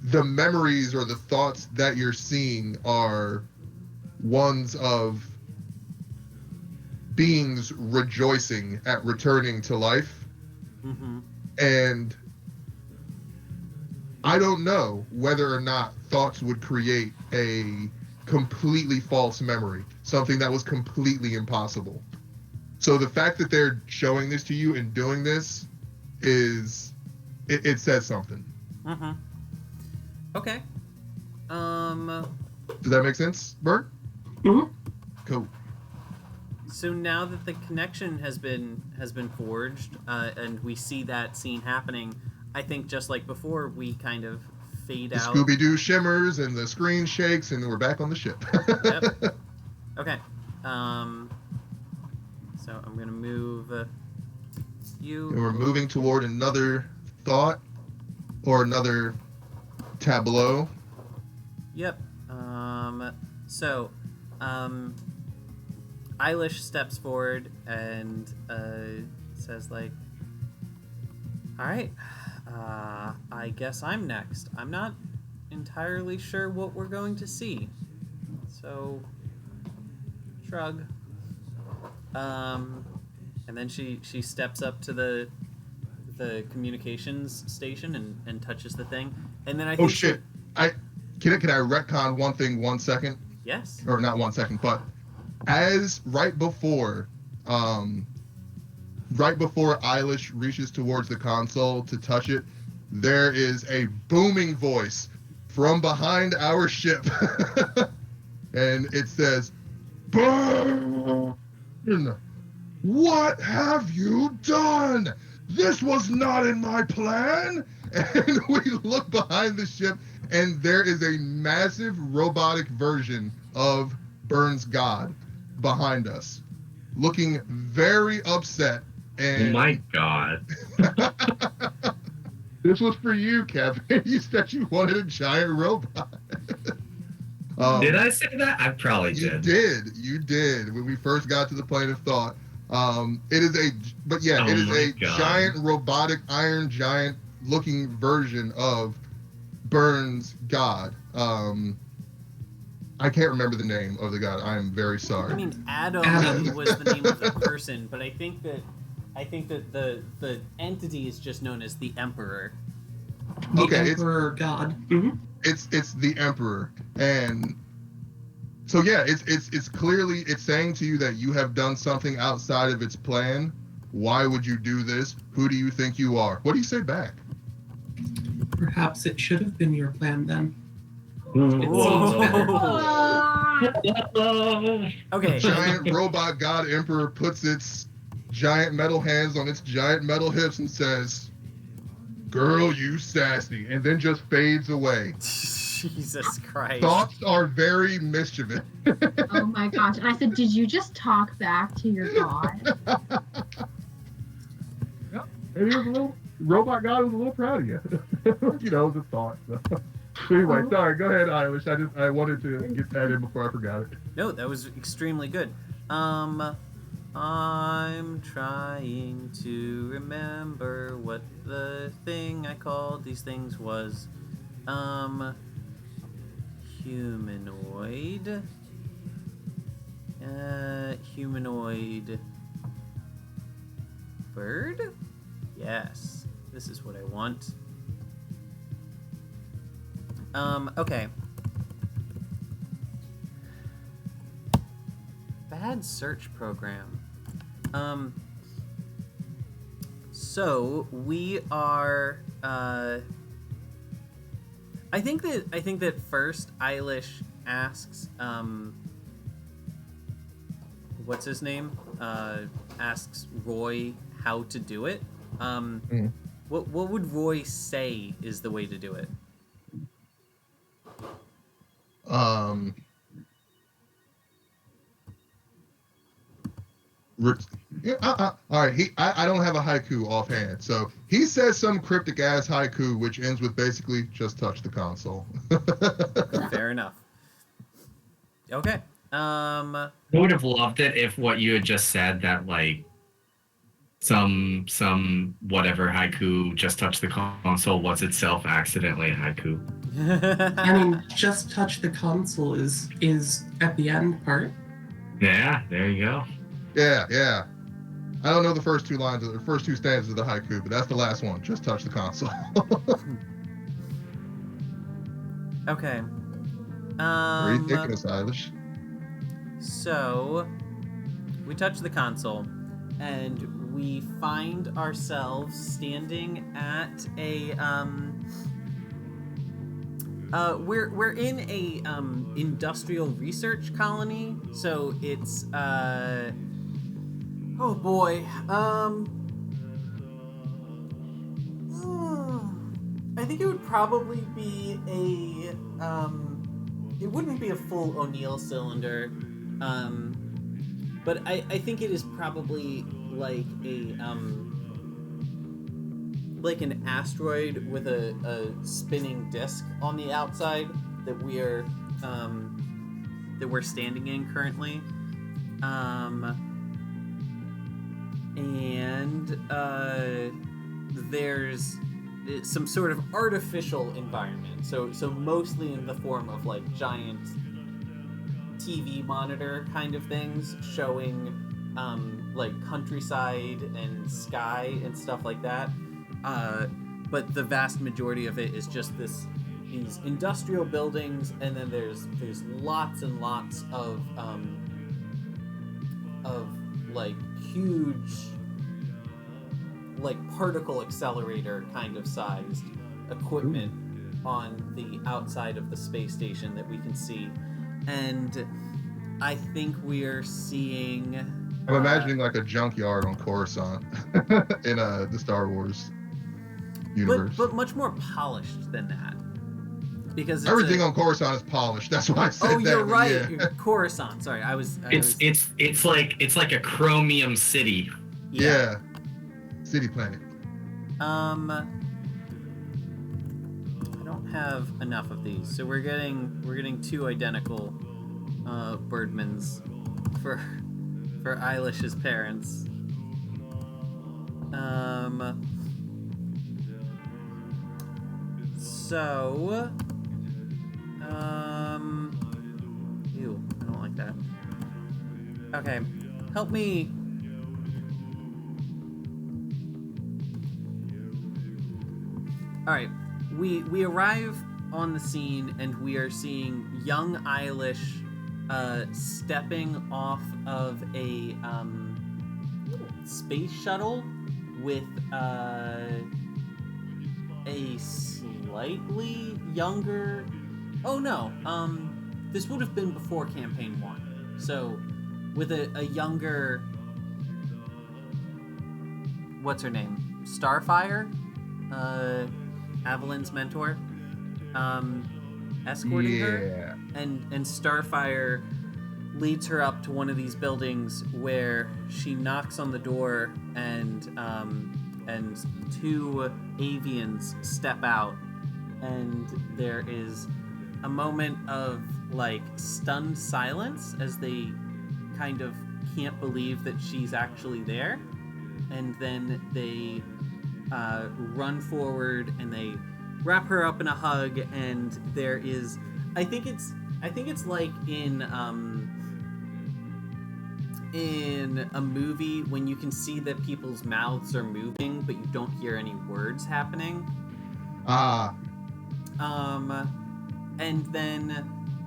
the memories or the thoughts that you're seeing are ones of beings rejoicing at returning to life. Mm-hmm. And I don't know whether or not thoughts would create a completely false memory, something that was completely impossible. So the fact that they're showing this to you and doing this it says something. Mm-hmm. Okay. Does that make sense, Bert? Mm-hmm. Cool. So now that the connection has been forged, and we see that scene happening, I think just like before, we kind of fade The out. Scooby-Doo shimmers and the screen shakes and we're back on the ship. Yep. Okay. So I'm gonna move you. And we're moving toward another thought or another tableau. Yep. So, Eilish steps forward and says, like, all right, I guess I'm next. I'm not entirely sure what we're going to see. So, shrug. And then she steps up to the communications station and touches the thing. And then I think Can I retcon one thing 1 second? Yes. Or not 1 second, but as right before Eilish reaches towards the console to touch it, there is a booming voice from behind our ship. And it says, "Byrne, what have you done? This was not in my plan." And we look behind the ship, and there is a massive robotic version of Byrne's god behind us, looking very upset And Oh my god. this was for you, Kevin. You said you wanted a giant robot. Did I say that? I probably You did. You did when we first got to the plane of thought. It is a God. giant robotic iron giant looking version of Byrne's god. I can't remember the name of the god. I am very sorry. I mean, Adam was the name of the person, but I think that the entity is just known as the Emperor. The Emperor God. Mm-hmm. It's the Emperor, and so yeah, it's clearly it's saying to you that you have done something outside of its plan. Why would you do this? Who do you think you are? What do you say back? Perhaps it should have been your plan then. Okay. Giant robot god Emperor puts its giant metal hands on its giant metal hips and says, "Girl, you sassy," and then just fades away. Jesus Christ. Thoughts are very mischievous. Oh my gosh. And I said, did you just talk back to your god? Yep. Maybe it was a little robot god was a little proud of you. You know, the thought. So. Anyway, sorry. Go ahead, Eilish. I wanted to get that in before I forgot it. No, that was extremely good. I'm trying to remember what the thing I called these things was. Humanoid. Humanoid bird? Yes. This is what I want. Okay. Bad search program. So we are, I think that first Eilish asks, what's his name? Asks Roy how to do it. What would Roy say is the way to do it? All right. I don't have a haiku offhand, so he says some cryptic ass haiku which ends with basically just touch the console. Fair enough. Okay. I would have loved it if what you had just said, that like some whatever haiku just touched the console was itself accidentally a haiku. I mean, just touch the console is at the end part. Yeah, there you go. Yeah. I don't know the first two stanzas of the haiku, but that's the last one. Just touch the console. Okay. Where are you taking us, Eilish? So, we touch the console, and we find ourselves standing at a we're in a industrial research colony. So it's oh boy. I think it would probably be a it wouldn't be a full O'Neill cylinder. But I think it is probably like a like an asteroid with a spinning disk on the outside that we're standing in currently. And there's some sort of artificial environment. So mostly in the form of like giant TV monitor kind of things showing like countryside and sky and stuff like that. But the vast majority of it is just these industrial buildings, and then there's lots and lots of like huge like particle accelerator kind of sized equipment on the outside of the space station that we can see. And I think we're seeing I'm imagining like a junkyard on Coruscant in the Star Wars universe. But much more polished than that. Because everything on Coruscant is polished. That's why I said that. Oh, you're right. Yeah. Coruscant. Sorry, It's like a chromium city. Yeah. city planet. I don't have enough of these, so we're getting 2 identical Birdmans for Eilish's parents. So ew, I don't like that. Okay, help me. All right, we arrive on the scene and we are seeing young Eilish stepping off of a space shuttle with a slightly younger. Oh no, this would have been before campaign 1. So with a younger, what's her name? Starfire? Avalyn's mentor, escorting her, and Starfire leads her up to one of these buildings where she knocks on the door, and 2 avians step out, and there is a moment of like stunned silence as they kind of can't believe that she's actually there, and then they run forward and they wrap her up in a hug, and there is, I think it's like in a movie when you can see that people's mouths are moving but you don't hear any words happening. And then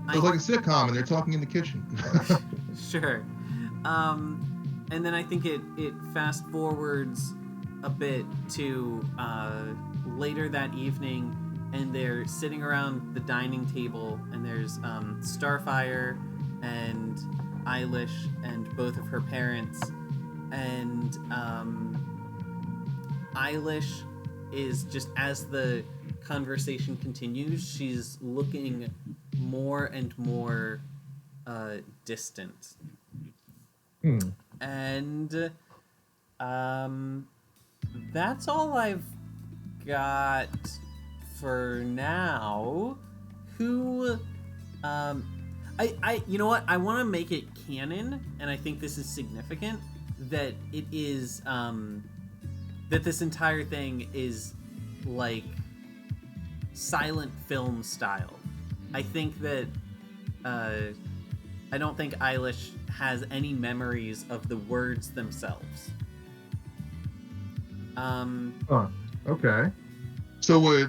it's like a sitcom and they're talking in the kitchen. Sure. And then I think it fast forwards a bit to later that evening, and they're sitting around the dining table, and there's Starfire and Eilish and both of her parents, and Eilish is just, as the conversation continues, she's looking more and more distant. And that's all I've got for now. Who I you know what? I want to make it canon, and I think this is significant, that it is that this entire thing is like silent film style. I think that I don't think Eilish has any memories of the words themselves. Okay. So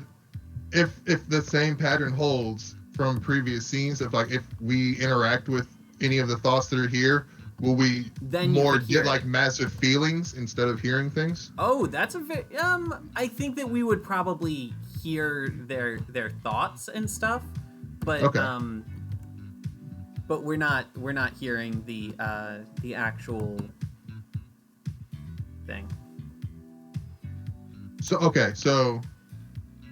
if the same pattern holds from previous scenes, if we interact with any of the thoughts that are here, will we then more get like massive feelings instead of hearing things? Oh, that's a very I think that we would probably hear their thoughts and stuff, but okay. But we're not hearing the actual thing. So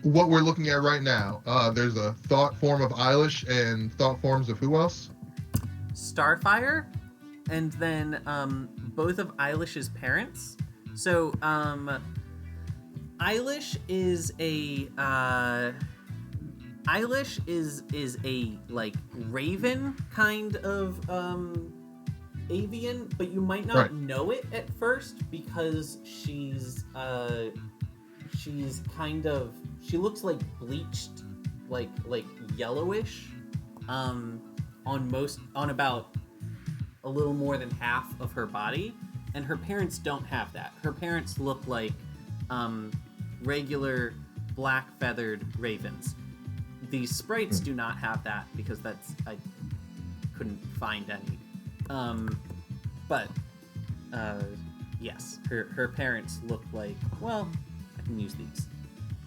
what we're looking at right now, there's a thought form of Eilish and thought forms of who else? Starfire, and then both of Eilish's parents. So Eilish is a like raven kind of avian, but you might not know it at first because she looks like bleached, like yellowish, on about a little more than half of her body, and her parents don't have that. Her parents look like regular black feathered ravens. These sprites do not have that because I couldn't find any. But yes, her parents look like, well, I can use these.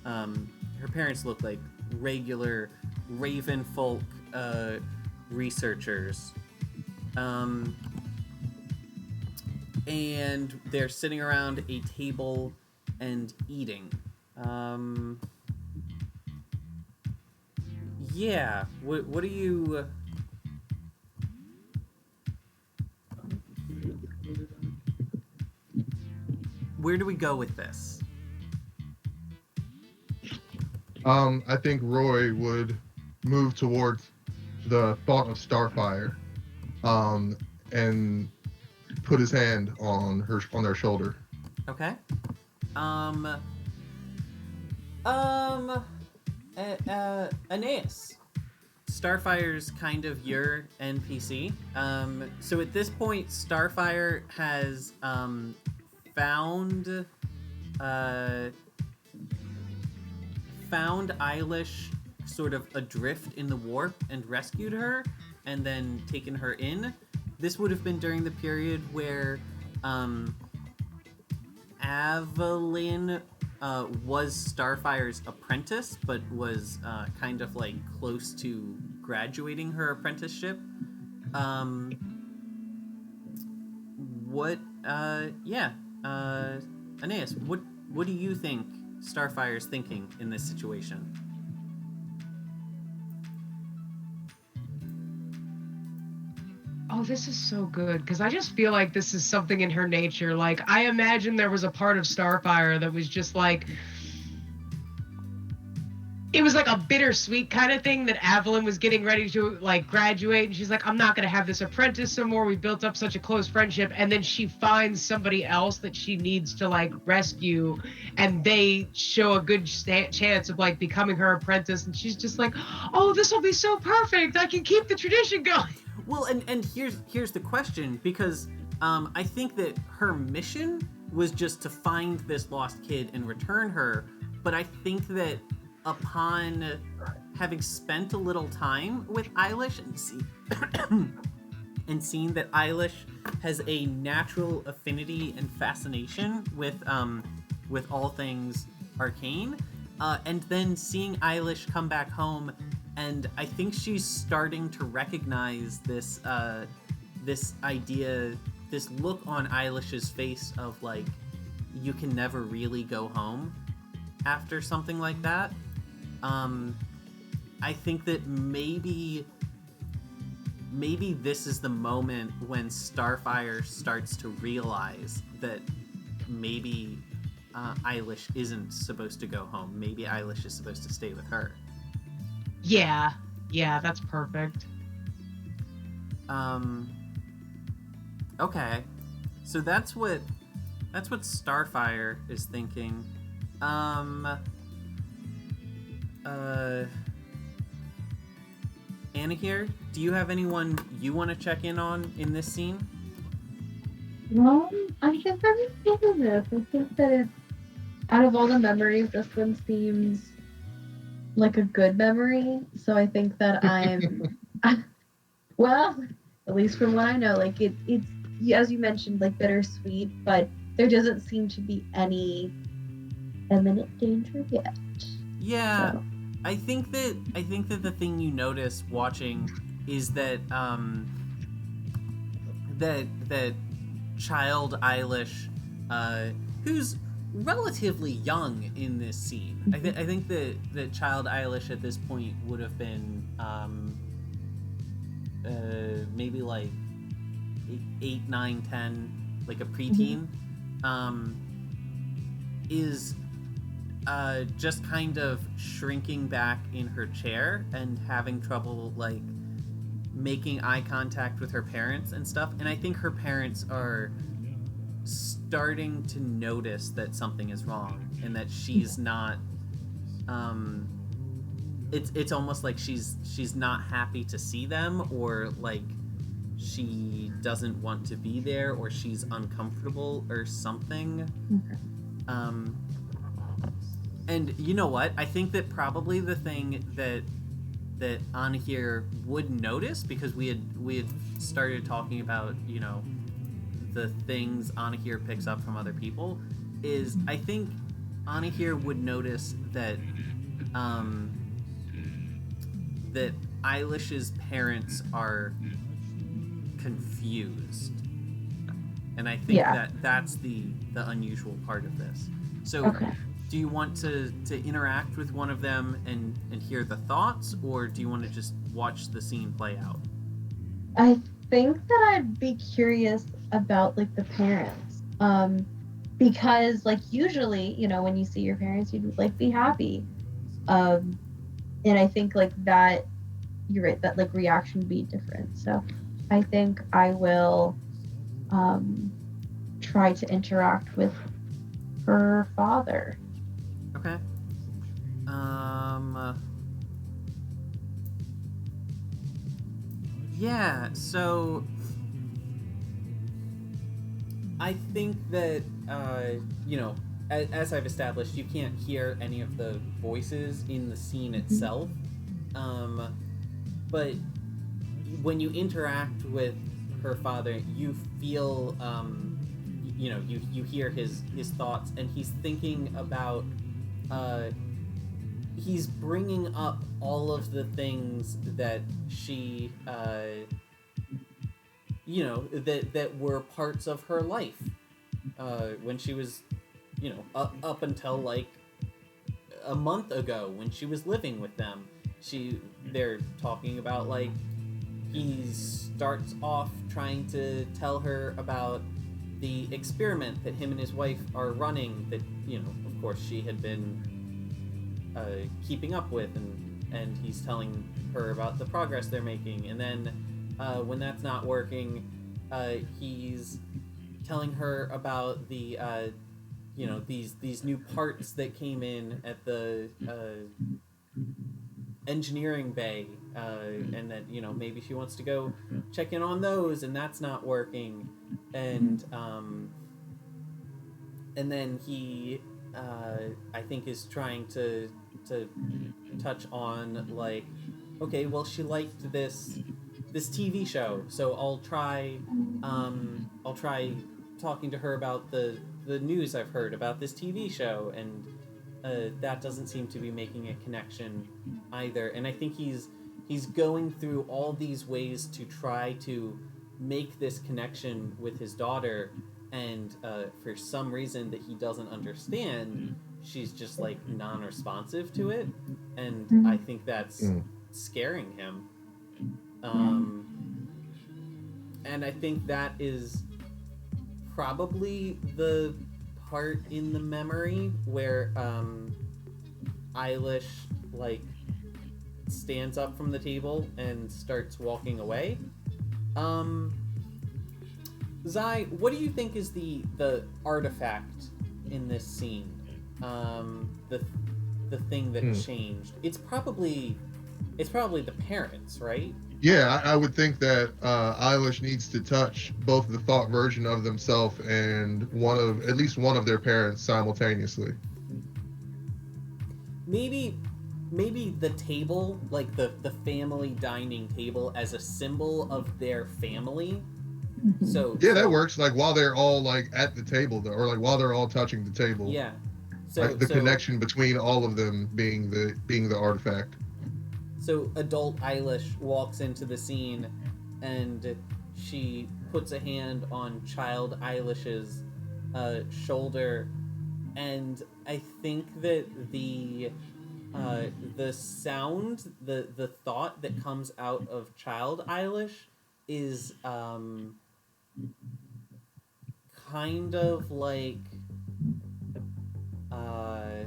Her parents look like regular raven folk researchers. And they're sitting around a table and eating. Yeah, what do you... where do we go with this? I think Roy would move towards the thought of Starfire, and put his hand on their shoulder. Okay. Aeneas. Starfire's kind of your NPC. So at this point, Starfire has found Eilish sort of adrift in the warp and rescued her, and then taken her in. This would have been during the period where Evelyn was Starfire's apprentice, but was kind of like close to graduating her apprenticeship. Aeneas, what do you think Starfire's thinking in this situation? Oh, this is so good, because I just feel like this is something in her nature. Like, I imagine there was a part of Starfire that was just like, it was like a bittersweet kind of thing that Evelyn was getting ready to like graduate, and she's like, I'm not going to have this apprentice no more. We built up such a close friendship. And then she finds somebody else that she needs to like rescue, and they show a good chance of like becoming her apprentice. And she's just like, oh, this will be so perfect. I can keep the tradition going. Well, and here's the question, because I think that her mission was just to find this lost kid and return her, but I think that upon having spent a little time with Eilish and seeing that Eilish has a natural affinity and fascination with all things arcane, and then seeing Eilish come back home. And I think she's starting to recognize this idea, this look on Eilish's face of like, you can never really go home after something like that. I think that maybe this is the moment when Starfire starts to realize that maybe Eilish isn't supposed to go home. Maybe Eilish is supposed to stay with her. Yeah, that's perfect. Okay, so that's what Starfire is thinking. Anna here, do you have anyone you want to check in on in this scene? Well, I think I'm feeling this. I think that out of all the memories, this one seems like a good memory. So I think that I'm, well, at least from what I know, like it's as you mentioned, like bittersweet, but there doesn't seem to be any imminent danger yet. Yeah. So. I think that the thing you notice watching is that that child Eilish, who's relatively young in this scene. I think that child Eilish at this point would have been maybe like 8, 9, 10, like a preteen, is just kind of shrinking back in her chair and having trouble like making eye contact with her parents and stuff. And I think her parents are starting to notice that something is wrong and that she's not it's almost like she's not happy to see them, or like she doesn't want to be there, or she's uncomfortable or something. And you know what? I think that probably the thing that Anna here would notice, because we had started talking about, you know, the things Anna here picks up from other people, is I think Anna here would notice that that Eilish's parents are confused. And I think that's the unusual part of this. So Okay. Do you want to interact with one of them and hear the thoughts, or do you want to just watch the scene play out? I think that I'd be curious about like the parents. because like usually, you know, when you see your parents, you'd like be happy. And I think like that, you're right, that like reaction would be different. So I think I will try to interact with her father. Okay. Yeah, so I think that, you know, as I've established, you can't hear any of the voices in the scene itself. But when you interact with her father, you feel, you know, you hear his thoughts, and he's thinking about, he's bringing up all of the things that she, you know, that were parts of her life, when she was, you know, up until like a month ago when she was living with them. They're talking about like, he starts off trying to tell her about the experiment that him and his wife are running, that, you know, of course she had been keeping up with, and he's telling her about the progress they're making, and then when that's not working, he's telling her about the you know, these new parts that came in at the engineering bay, and that, you know, maybe she wants to go check in on those, and that's not working, and then he I think is trying to touch on like, okay, well, she liked this TV show, so I'll try talking to her about the news I've heard about this TV show, and that doesn't seem to be making a connection either. And I think he's going through all these ways to try to make this connection with his daughter, and for some reason that he doesn't understand, she's just like non-responsive to it, and I think that's scaring him. And I think that is probably the part in the memory where Eilish like stands up from the table and starts walking away. Zai, what do you think is the artifact in this scene? The thing that changed. It's probably the parents, right? Yeah, I would think that Eilish needs to touch both the thought version of themselves and at least one of their parents simultaneously. Maybe the table, like the family dining table, as a symbol of their family. So yeah, that works. Like while they're all like at the table, though, or like while they're all touching the table. Yeah. So like the connection between all of them being the artifact. So adult Eilish walks into the scene, and she puts a hand on child Eilish's shoulder, and I think that the sound, the thought that comes out of child Eilish is kind of like I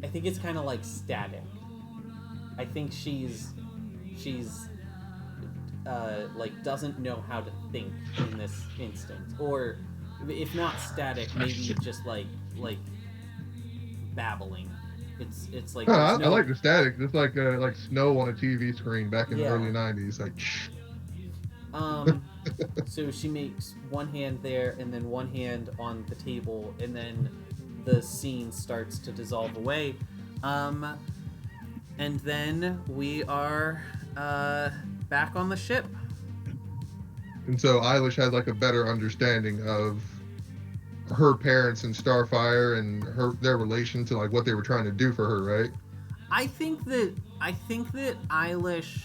think it's kind of like static. I think she's like doesn't know how to think in this instance, or if not static, maybe just like babbling. It's like I like the static. It's like snow on a TV screen back in the early '90s. Like. So she makes one hand there and then one hand on the table, and then the scene starts to dissolve away. And then we are back on the ship. And so Eilish has like a better understanding of her parents and Starfire and their relation to like what they were trying to do for her, right? I think that Eilish.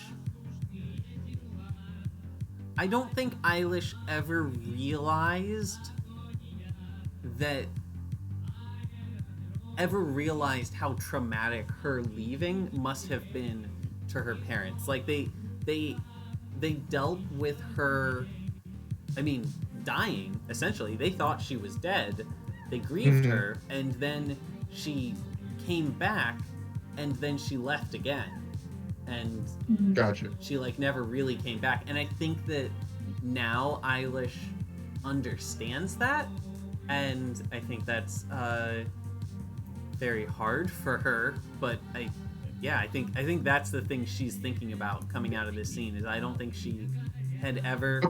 I don't think Eilish ever realized how traumatic her leaving must have been to her parents. Like they dealt with her. I mean, dying, essentially. They thought she was dead. They grieved her, and then she came back, and then she left again. And Gotcha. she like never really came back. And I think that now Eilish understands that, and I think that's very hard for her. But I think that's the thing she's thinking about coming out of this scene. Is I don't think she had ever,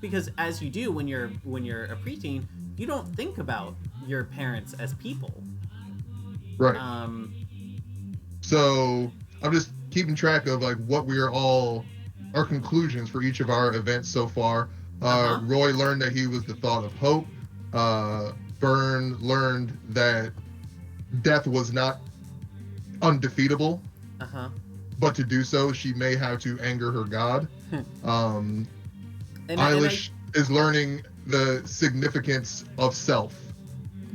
because as you do when you're a preteen, you don't think about your parents as people. Right. So I'm just keeping track of like what we are all, our conclusions for each of our events so far. Roy learned that he was the thought of hope. Byrne learned that death was not undefeatable. But to do so, she may have to anger her god. Eilish is learning the significance of self.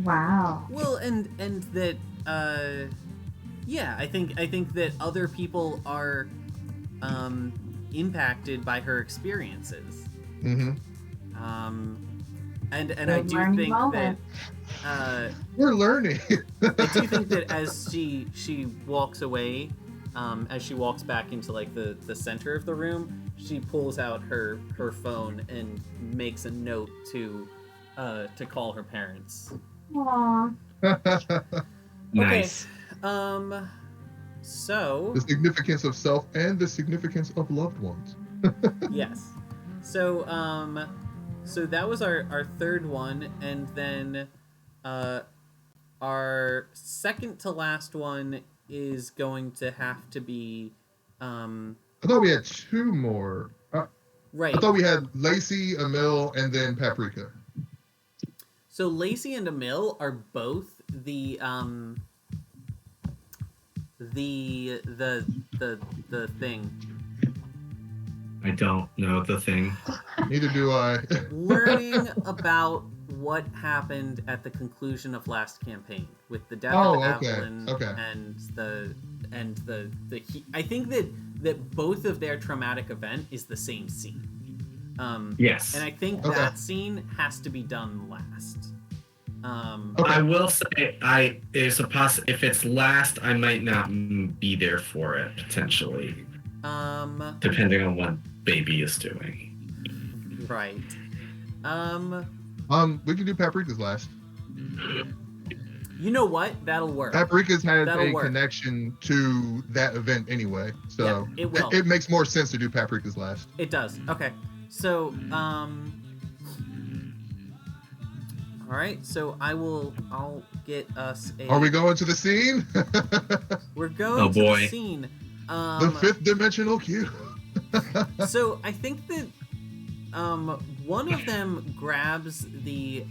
Wow. Well, and that I think that other people are impacted by her experiences. And I do think that we're learning. I do think that as she walks away, as she walks back into like the center of the room, she pulls out her phone and makes a note to call her parents. Aww. Nice. Okay. So the significance of self and the significance of loved ones. Yes. So so that was our third one, and then our second to last one is going to have to be I thought we had two more. Right. I thought we had Lacey, Emil, and then Paprika. So Lacey and Emil are both the thing. I don't know the thing. Neither do I. Learning about what happened at the conclusion of last campaign with the death of Evelyn and the I think that both of their traumatic event is the same scene. Yes. And I think that scene has to be done last. I will say, if it's last, I might not be there for it potentially. Depending on what baby is doing. Right. We can do Paprika's last. You know what? That'll work. Paprika's has a connection to that event anyway, so yeah, it will. It makes more sense to do Paprika's last. It does. Okay. So, all right. So I'll get us a. Are we going to the scene? We're going to the scene. The fifth dimensional cube. So I think that one of them grabs the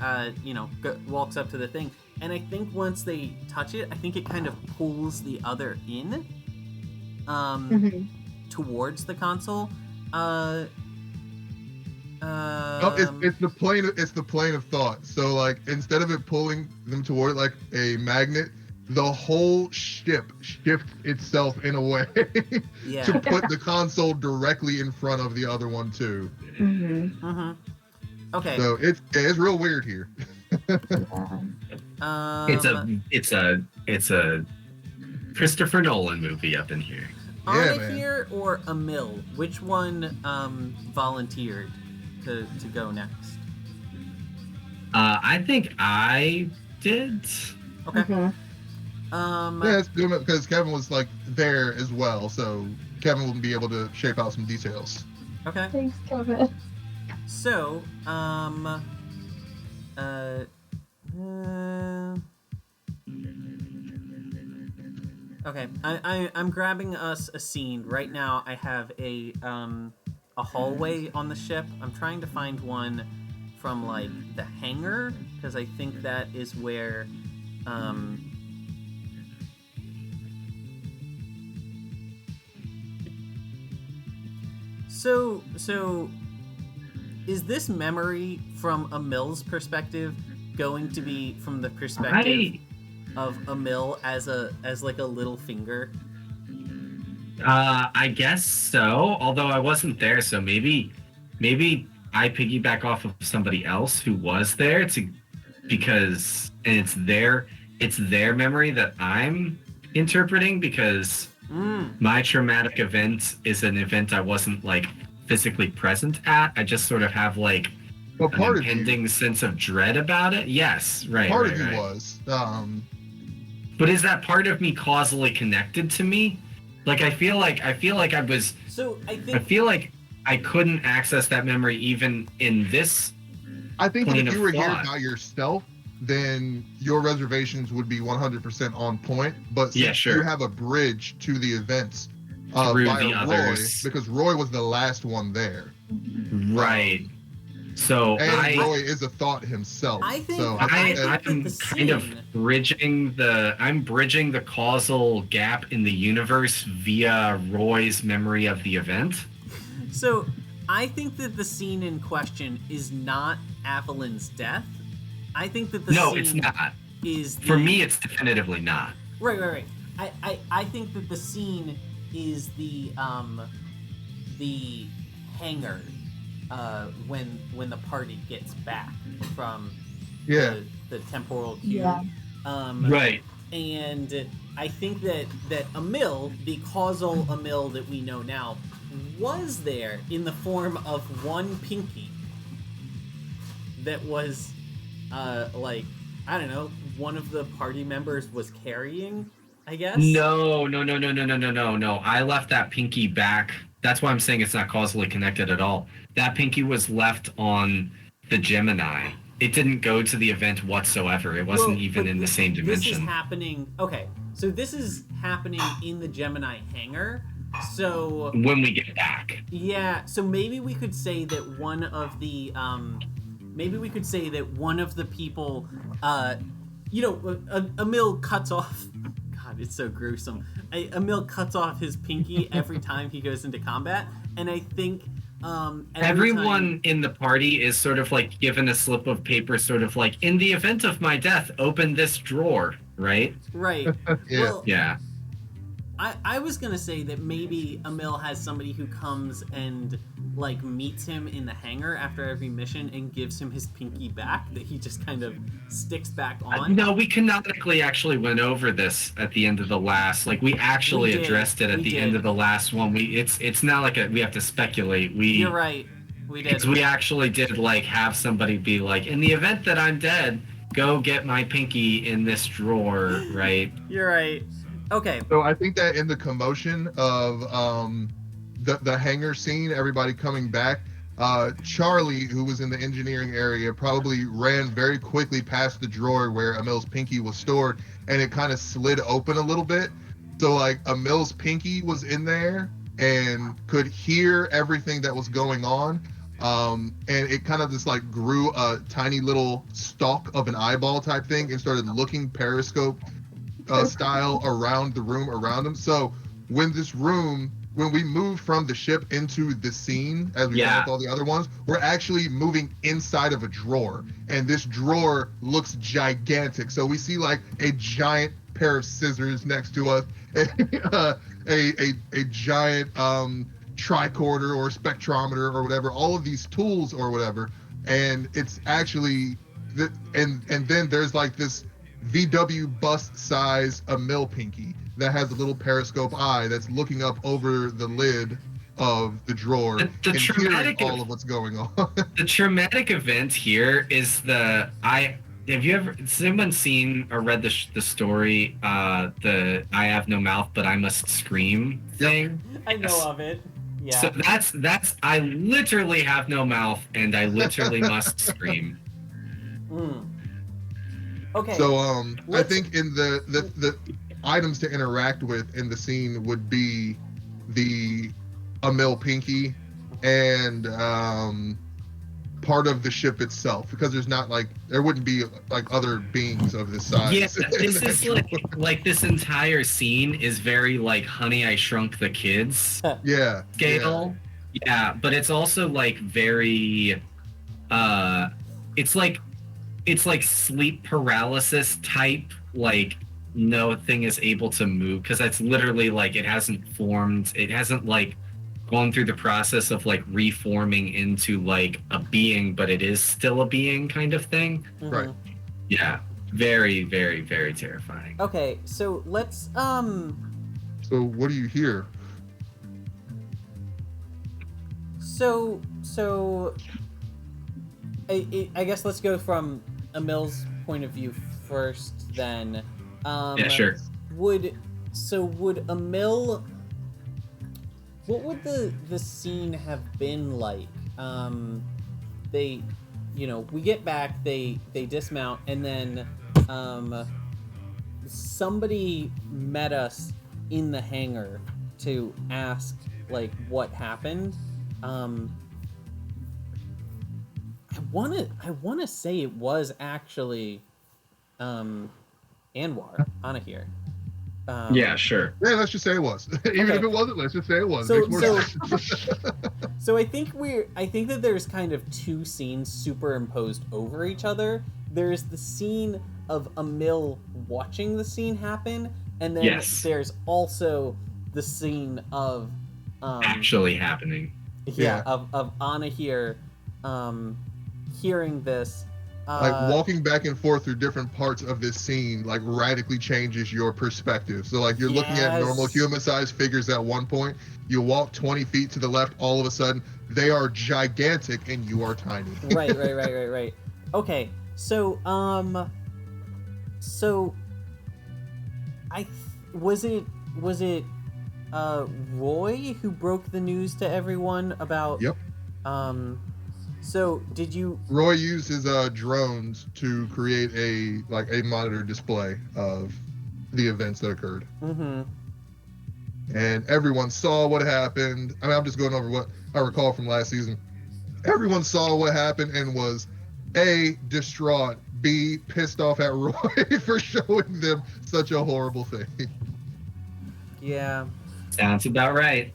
walks up to the thing, and I think once they touch it, I think it kind of pulls the other in towards the console. It's the plane of thought. So like instead of it pulling them toward like a magnet, the whole ship shifts itself in a way to put the console directly in front of the other one too. Okay. So it's real weird here. It's a Christopher Nolan movie up in here. Here or Emil? Which one volunteered to go next? I think I did. Okay. It's good because Kevin was like there as well, so Kevin will be able to shape out some details. Okay. Thanks, Kevin. So, okay, I'm grabbing us a scene right now. I have a hallway on the ship. I'm trying to find one from like the hangar because I think that is where So is this memory from Emil's perspective going to be from the perspective of Emil as like a little finger? I guess so. Although I wasn't there, so maybe I piggyback off of somebody else who was there because it's their memory that I'm interpreting, because my traumatic event is an event I wasn't like physically present at. I just sort of have like Well, an impending sense of dread about it. Yes, right. Part right, of you right. was. But is that part of me causally connected to me? Like I feel like I was. So I I feel like I couldn't access that memory even in this. I think that plane if of you were here thought. by yourself, then your reservations would be 100% on point. But since Yeah, sure. you have a bridge to the events Through via the Roy, others. because Roy was the last one there. Right. So And Roy is a thought himself. I think- so I'm that the kind of scene- bridging the causal gap in the universe via Roy's memory of the event. So I think that the scene in question is not Avalyn's death. I think that the No, scene it's not. is For me, it's definitively not. Right. I think that the scene is the hangar when the party gets back from the temporal cube. Yeah. Right. And I think that Emil, the causal Emil that we know now, was there in the form of one pinky that was like, I don't know, one of the party members was carrying, I guess. No. I left that pinky back. That's why I'm saying it's not causally connected at all. That pinky was left on the Gemini. It didn't go to the event whatsoever. It wasn't even in the same dimension. This is happening. Okay, so this is happening in the Gemini hangar. So when we get back. Yeah. So maybe we could say that one of the people, Emil cuts off. God, it's so gruesome. Emil cuts off his pinky every time he goes into combat, and I think everyone in the party is sort of like given a slip of paper, sort of like, in the event of my death, open this drawer, right? Right. Yeah. Well, Yeah. I was gonna say that maybe Emil has somebody who comes and like meets him in the hangar after every mission and gives him his pinky back that he just kind of sticks back on. No, we canonically actually went over this at the end of the last. Like we actually We did. addressed it at We the did. end of the last one. It's not like we have to speculate. You're right. We did. We actually did like have somebody be like, in the event that I'm dead, go get my pinky in this drawer, right? You're right. Okay. So I think that in the commotion of the hangar scene, everybody coming back, Charlie, who was in the engineering area, probably ran very quickly past the drawer where Emil's pinky was stored, and it kind of slid open a little bit. So like Emil's pinky was in there and could hear everything that was going on. And it kind of just like grew a tiny little stalk of an eyeball type thing and started looking periscope style around the room around him. So when we move from the ship into the scene, as we done with all the other ones, we're actually moving inside of a drawer, and this drawer looks gigantic. So we see like a giant pair of scissors next to us, a giant tricorder or spectrometer or whatever, all of these tools or whatever, and it's actually and then there's like this VW bust size Emil pinky that has a little periscope eye that's looking up over the lid of the drawer The and hearing traumatic all of what's going on. The traumatic event here is has anyone seen or read the story, the I have no mouth but I must scream thing? I know of it. Yeah. So that's I literally have no mouth and I literally must scream. Okay. So I think in the items to interact with in the scene would be the Emil pinky and part of the ship itself, because there wouldn't be like other beings of this size. Yeah, this is like this entire scene is very like Honey, I Shrunk the Kids yeah scale. Yeah, but it's also like very it's like sleep paralysis type, like no thing is able to move, because that's literally like it hasn't formed, it hasn't like going through the process of like reforming into like a being, but it is still a being kind of thing. Right. Yeah. Very, very, very terrifying. Okay, so let's So what do you hear? So I guess let's go from Emil's point of view first. Then, Yeah, sure. Would Emil? What would the scene have been like? They, we get back. They dismount, and then somebody met us in the hangar to ask like what happened. I wanna say it was actually Anna here. Yeah, sure. Yeah, let's just say it was. Even if it wasn't, let's just say it was. So- Makes more so- sense. So I think that there's kind of two scenes superimposed over each other. There's the scene of Emil watching the scene happen, and then Yes. there's also the scene of Actually happening. yeah, Yeah. of Anna here hearing this. Like walking back and forth through different parts of this scene like radically changes your perspective. So like you're looking at normal Yes. human-sized figures at one point, you walk 20 feet to the left, all of a sudden they are gigantic and you are tiny. Right. Okay, so was it Roy who broke the news to everyone about? Yep. So did you? Roy used his drones to create a monitor display of the events that occurred. Mm-hmm. And everyone saw what happened. I mean, I'm just going over what I recall from last season. Everyone saw what happened and was A, distraught, B, pissed off at Roy for showing them such a horrible thing. Yeah. Sounds about right.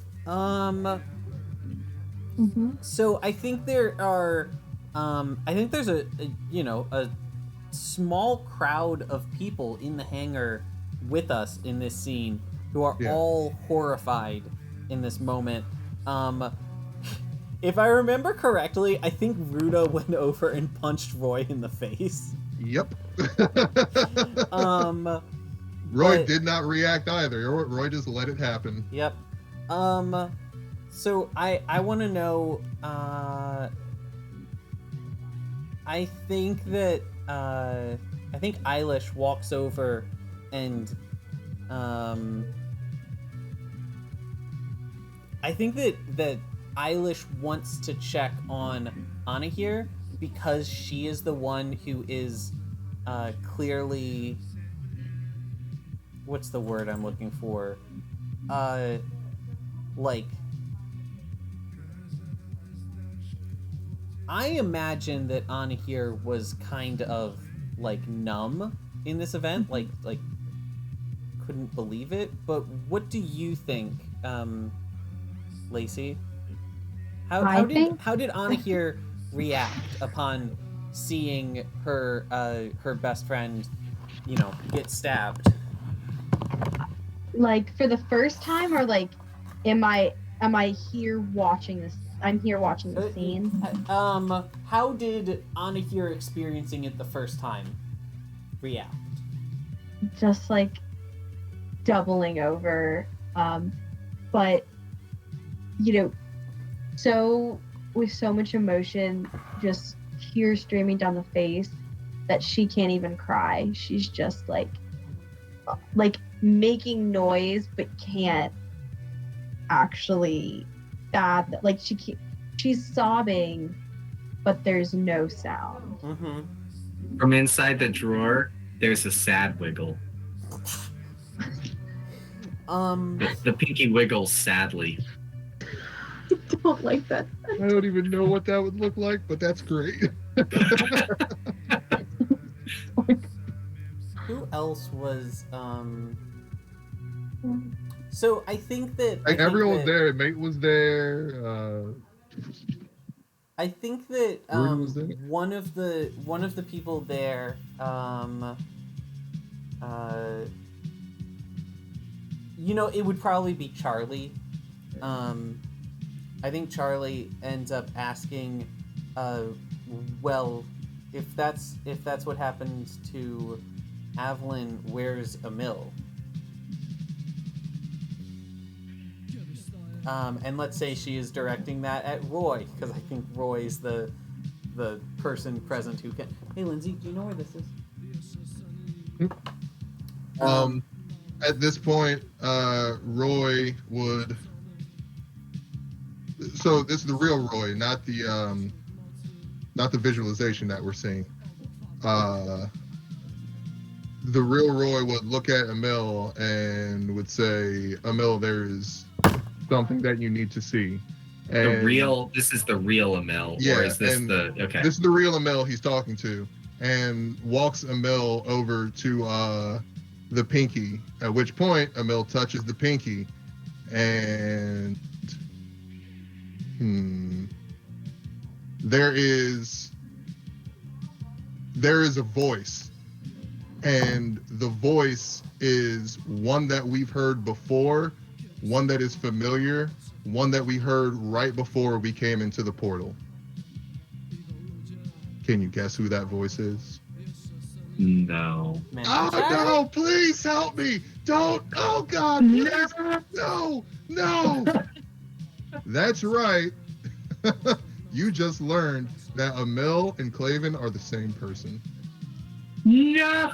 So I think there are, I think there's a small crowd of people in the hangar with us in this scene who are all horrified in this moment. If I remember correctly, I think Ruda went over and punched Roy in the face. Yep. but- Roy did not react either. Roy just let it happen. Yep. So I want to know. I think that Eilish walks over and I think that Eilish wants to check on Anna here because she is the one who is clearly. What's the word I'm looking for? Like. I imagine that Anna here was kind of like numb in this event, like couldn't believe it. But what do you think, Lacey? How did Anna here react upon seeing her best friend, get stabbed? Like for the first time, or like, am I here watching this? I'm here watching the scene. How did Anna here experiencing it the first time react? Just like doubling over, but so with so much emotion, just tears streaming down the face, that she can't even cry. She's just like making noise but can't actually like she's sobbing but there's no sound. Mm-hmm. From inside the drawer, there's a sad wiggle. The pinky wiggles sadly. I don't like that. I don't even know what that would look like, but that's great. Who else was so I think that Everyone was there. Mate was there. I think that Byrne was there? one of the people there it would probably be Charlie. Charlie ends up asking, well, if that's what happens to Evelyn, where's Emil? And let's say she is directing that at Roy, because I think Roy's the person present who can. Hey, Lindsay, do you know where this is? At this point, Roy would. So this is the real Roy, not the visualization that we're seeing. The real Roy would look at Emil and would say, "Emil, there is something that you need to see." And This is the real Emil, yeah, or is this and okay? This is the real Emil he's talking to, and walks Emil over to the pinky. At which point, Emil touches the pinky, and there is a voice, and the voice is one that we've heard before, one that is familiar, one that we heard right before we came into the portal. Can you guess who that voice is? No. Oh no, please help me. Don't. Oh God, please. No. That's right. You just learned that Emil and Claven are the same person. No.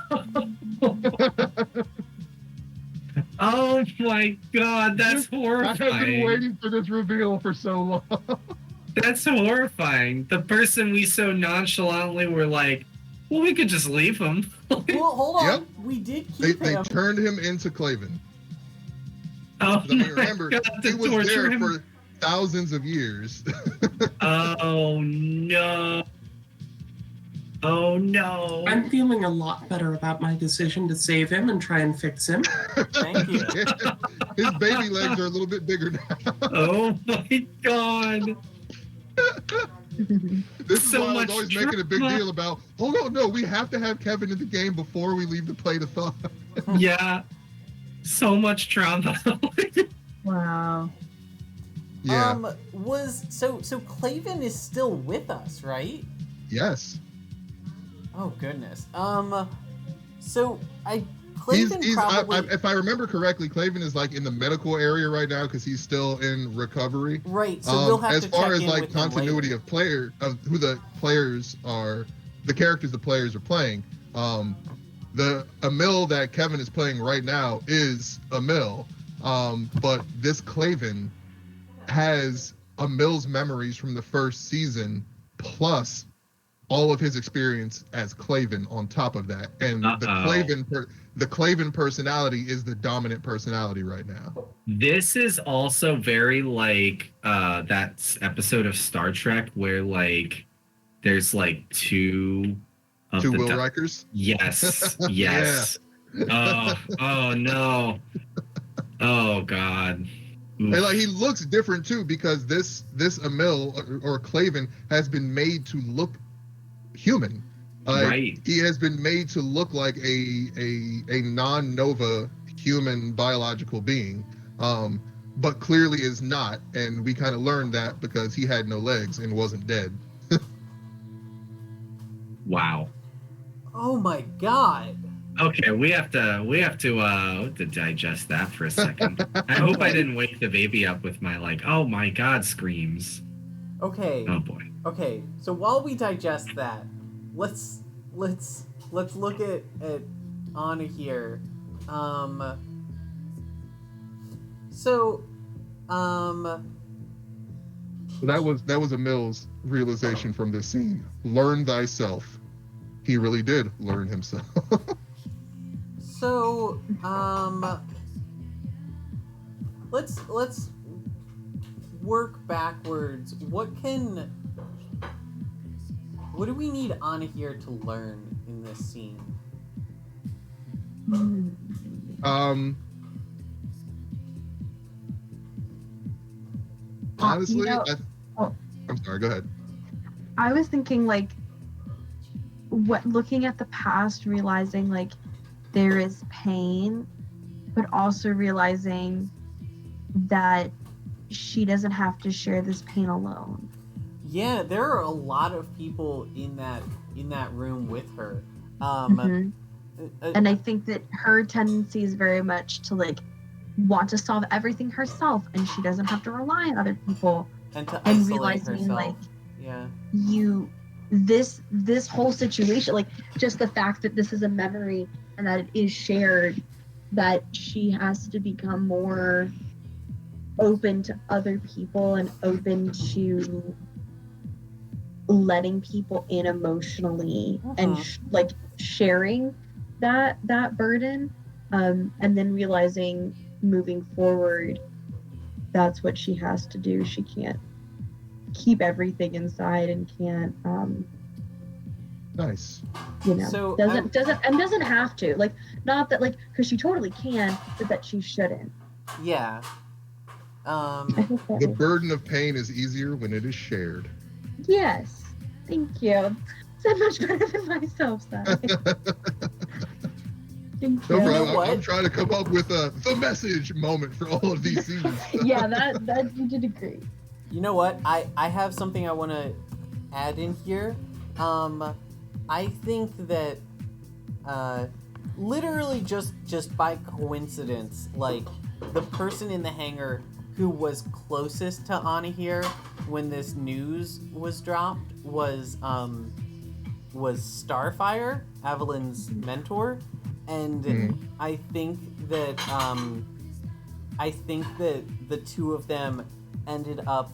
Oh my God, that's horrifying. I've been waiting for this reveal for so long. That's horrifying. The person we so nonchalantly were like, well, we could just leave him. Well, hold on. Yep. We did keep They him. turned him into Claven. Oh I mean, my remember, God, he to was torture there him. for thousands of years. Oh no. Oh no. I'm feeling a lot better about my decision to save him and try and fix him. Thank you. His baby legs are a little bit bigger now. Oh my God. This is So why I was much always making a big drama. deal about, hold on, no, we have to have Kevin in the game before we leave the plate of thought. Yeah. So much trauma. Wow. Yeah. So Claven is still with us, right? Yes. Oh goodness. So Claven He's probably if I remember correctly, Claven is like in the medical area right now because he's still in recovery. right. So we'll have As to far check as in like with him continuity later. of who the players are, the characters the players are playing. The Emil that Kevin is playing right now is Emil, but this Claven has Emil's memories from the first season plus all of his experience as Claven on top of that, and the Claven personality is the dominant personality right now. This is also very like that episode of Star Trek where like there's like two Will Rikers. Yes. Yes. Oh no. Oh God. And like he looks different too because this Emil or Claven has been made to look human. Right. He has been made to look like a non-Nova human biological being, but clearly is not. And we kind of learned that because he had no legs and wasn't dead. Wow. Oh my God. Okay, we have to digest that for a second. I hope I didn't wake the baby up with my like, oh my God screams. Okay. Oh boy. Okay. So while we digest that, let's look at Anna here. That was Emil's realization from this scene. Learn thyself. He really did learn himself. So, let's work backwards. What do we need Anna here to learn in this scene? Honestly, I'm sorry, go ahead. I was thinking like looking at the past, realizing like there is pain, but also realizing that she doesn't have to share this pain alone. Yeah, there are a lot of people in that room with her. Mhm. And I think that her tendency is very much to like want to solve everything herself, and she doesn't have to rely on other people. and to And isolate realizing herself. like Yeah. this whole situation, like just the fact that this is a memory and that it is shared, that she has to become more open to other people and open to letting people in emotionally and like sharing that burden, and then realizing moving forward that's what she has to do. She can't keep everything inside and can't Nice. So doesn't have to, like, not that, like, because she totally can, but that she shouldn't. Yeah. The burden of pain is easier when it is shared. Yes, thank you. Said much better than myself, Sai. Thank No you. problem. I'm trying to come up with the message moment for all of these scenes. Yeah, that you did great. You know what? I have something I want to add in here. I think that literally just by coincidence, like the person in the hangar who was closest to Anna here when this news was dropped was Starfire, Evelyn's mentor, and I think that the two of them ended up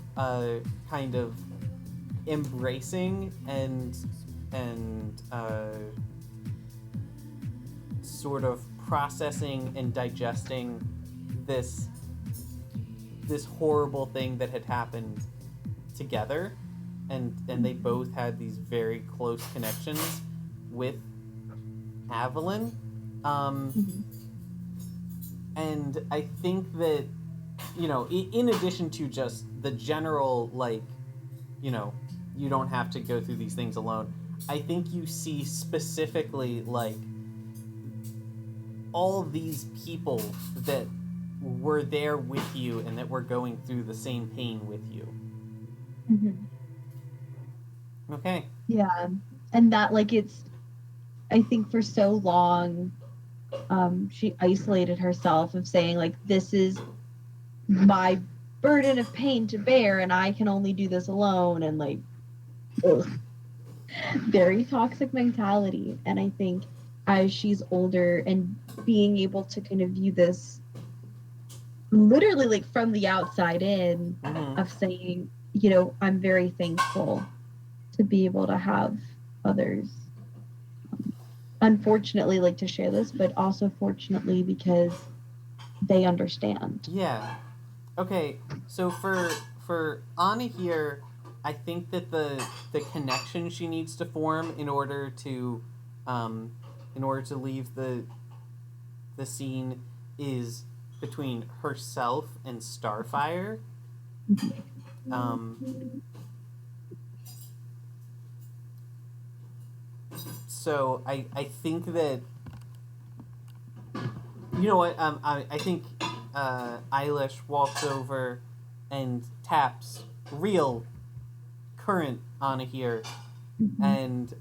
kind of embracing and sort of processing and digesting this horrible thing that had happened together, and they both had these very close connections with Evelyn. And I think that, you know, in addition to just the general, like, you know, you don't have to go through these things alone, I think you see specifically, like, all these people that were there with you and that were going through the same pain with you. Okay. Yeah, and that, like, it's, I think for so long, she isolated herself of saying, like, this is my burden of pain to bear and I can only do this alone, and like, ugh. Very toxic mentality. And I think as she's older and being able to kind of view this literally like from the outside in, of saying, you know, I'm very thankful to be able to have others, unfortunately, like, to share this, but also fortunately because they understand. Yeah. Okay, so for Anna here, I think that the connection she needs to form in order to leave the scene is between herself and Starfire. So I think that, you know what, I think Eilish walks over and taps real current Anna here and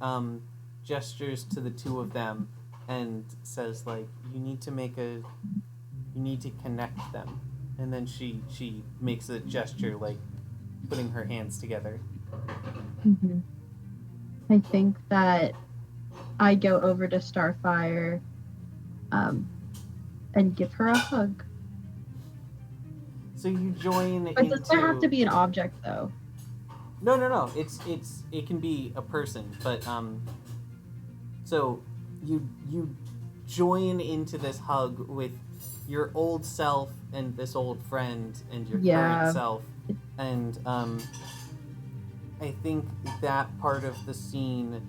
gestures to the two of them and says, like, you need to connect them. And then she makes a gesture, like putting her hands together. I think that I go over to Starfire and give her a hug. So you join But does there have to be an object, though? No. It can be a person, but so you join into this hug with your old self and this old friend and your current self, and I think that part of the scene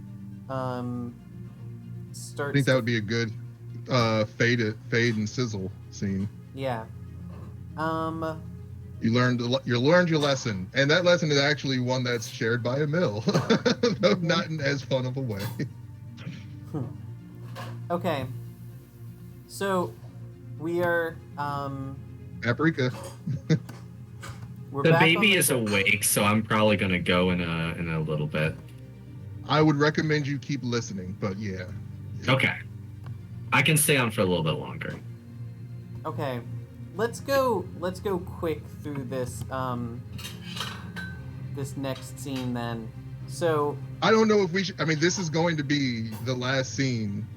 starts. I think that would be a good fade and sizzle scene. Yeah. You learned your lesson, and that lesson is actually one that's shared by Emil, though not in as fun of a way. Okay. So we are Paprika. We're The back on baby is awake, so I'm probably gonna go in a little bit. I would recommend you keep listening, but yeah. Okay. I can stay on for a little bit longer. Okay. Let's go quick through this this next scene then. So I don't know if we should. I mean, this is going to be the last scene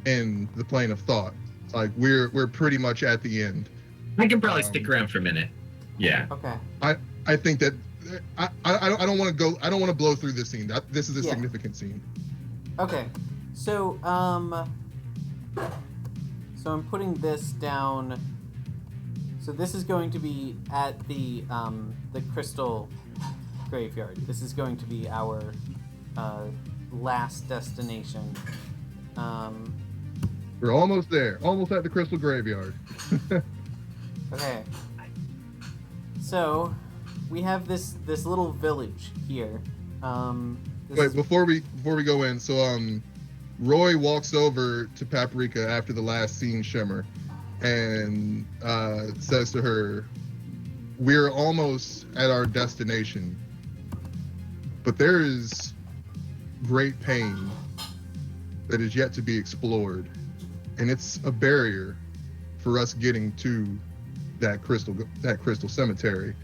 in the plane of thought. Like we're pretty much at the end. I can probably stick around for a minute. Yeah. okay. I think that I don't want to go. I don't want to blow through this scene. This is a significant scene. Okay. So I'm putting this down. So this is going to be at the crystal graveyard. This is going to be our last destination. We're almost there. Almost at the crystal graveyard. Okay. So we have this little village here. Wait, before we go in, so Roy walks over to Paprika after the last scene shimmer and says to her, "We're almost at our destination, but there is great pain that is yet to be explored, and it's a barrier for us getting to that crystal cemetery.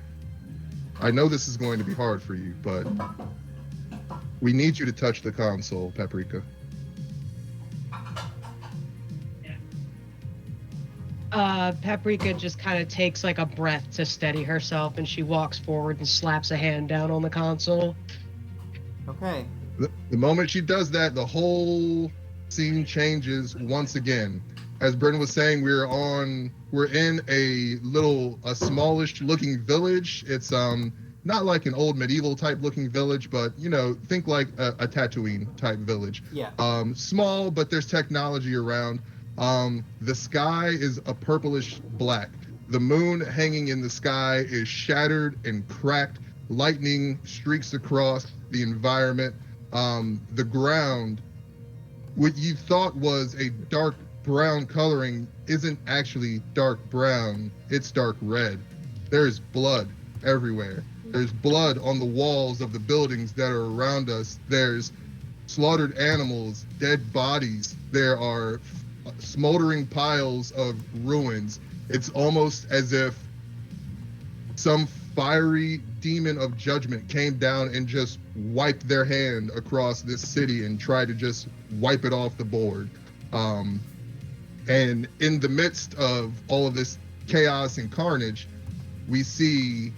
I know this is going to be hard for you, but we need you to touch the console, Paprika." Paprika just kind of takes like a breath to steady herself, and she walks forward and slaps a hand down on the console. Okay. The moment she does that, the whole scene changes once again. As Byrne was saying, we're in a smallish looking village. It's not like an old medieval type looking village, but think like a Tatooine type village. Yeah. Small, but there's technology around. The sky is a purplish black. The moon hanging in the sky is shattered and cracked. Lightning streaks across the environment. The ground, what you thought was a dark brown coloring, isn't actually dark brown. It's dark red. There's blood everywhere. There's blood on the walls of the buildings that are around us. There's slaughtered animals, dead bodies. There are smoldering piles of ruins. It's almost as if some fiery demon of judgment came down and just wiped their hand across this city and tried to just wipe it off the board. And in the midst of all of this chaos and carnage, we see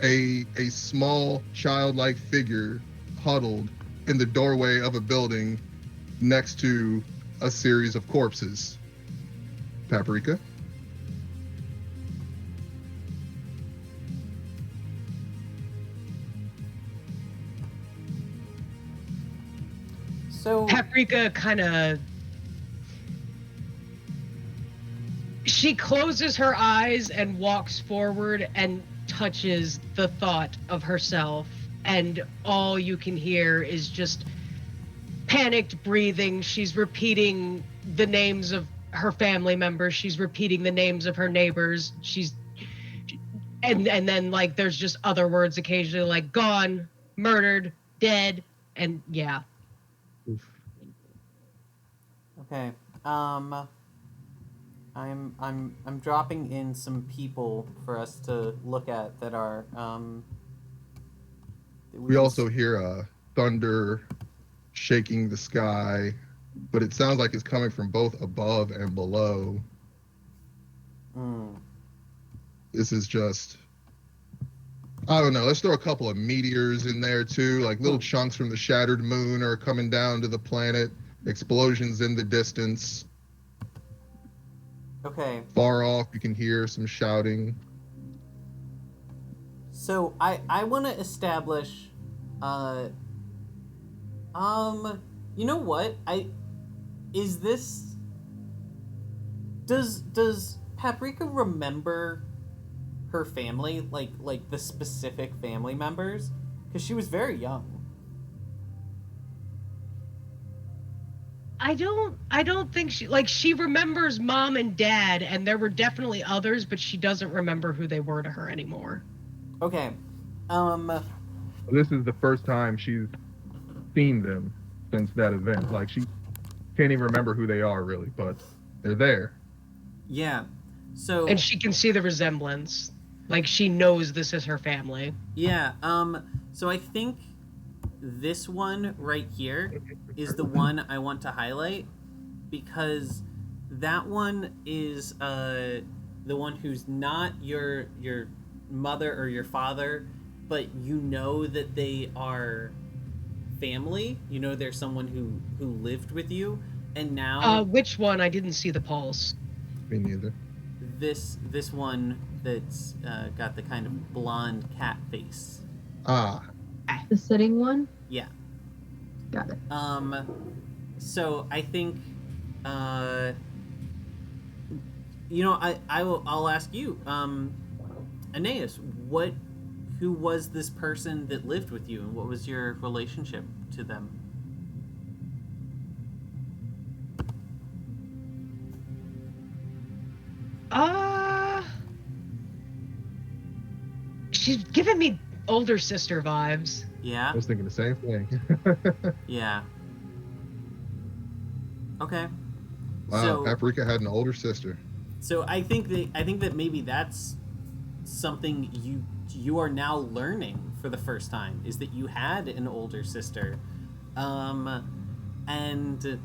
a small childlike figure huddled in the doorway of a building next to a series of corpses. Paprika? So Paprika kind of... She closes her eyes and walks forward and touches the thought of herself, and all you can hear is just panicked breathing. She's repeating the names of her family members. She's repeating the names of her neighbors. And then like there's just other words occasionally like gone, murdered, dead, and yeah. okay. I'm dropping in some people for us to look at that are We also hear thunder shaking the sky, but it sounds like it's coming from both above and below. This is just, I don't know, let's throw a couple of meteors in there too, like little chunks from the shattered moon are coming down to the planet, explosions in the distance. Okay. Far off, you can hear some shouting. So I want to establish, you know what? Does Paprika remember her family, like the specific family members? Because she was very young. I don't think she remembers mom and dad, and there were definitely others, but she doesn't remember who they were to her anymore. Okay. This is the first time she's seen them since that event. Like, she can't even remember who they are, really, but they're there. Yeah. So. And she can see the resemblance. Like, she knows this is her family. Yeah. So I think this one right here is the one I want to highlight, because that one is the one who's not your mother or your father, but you know that they are family. You know they're someone who lived with you, and now which one? I didn't see the pulse. Me neither. This one that's got the kind of blonde cat face. Ah. The sitting one? Yeah. Got it. So I think I'll ask you, Aeneas, who was this person that lived with you, and what was your relationship to them? She's giving me older sister vibes. Yeah. I was thinking the same thing. Yeah. Okay. Wow, So, Paprika had an older sister. So I think that maybe that's something you are now learning for the first time, is that you had an older sister, and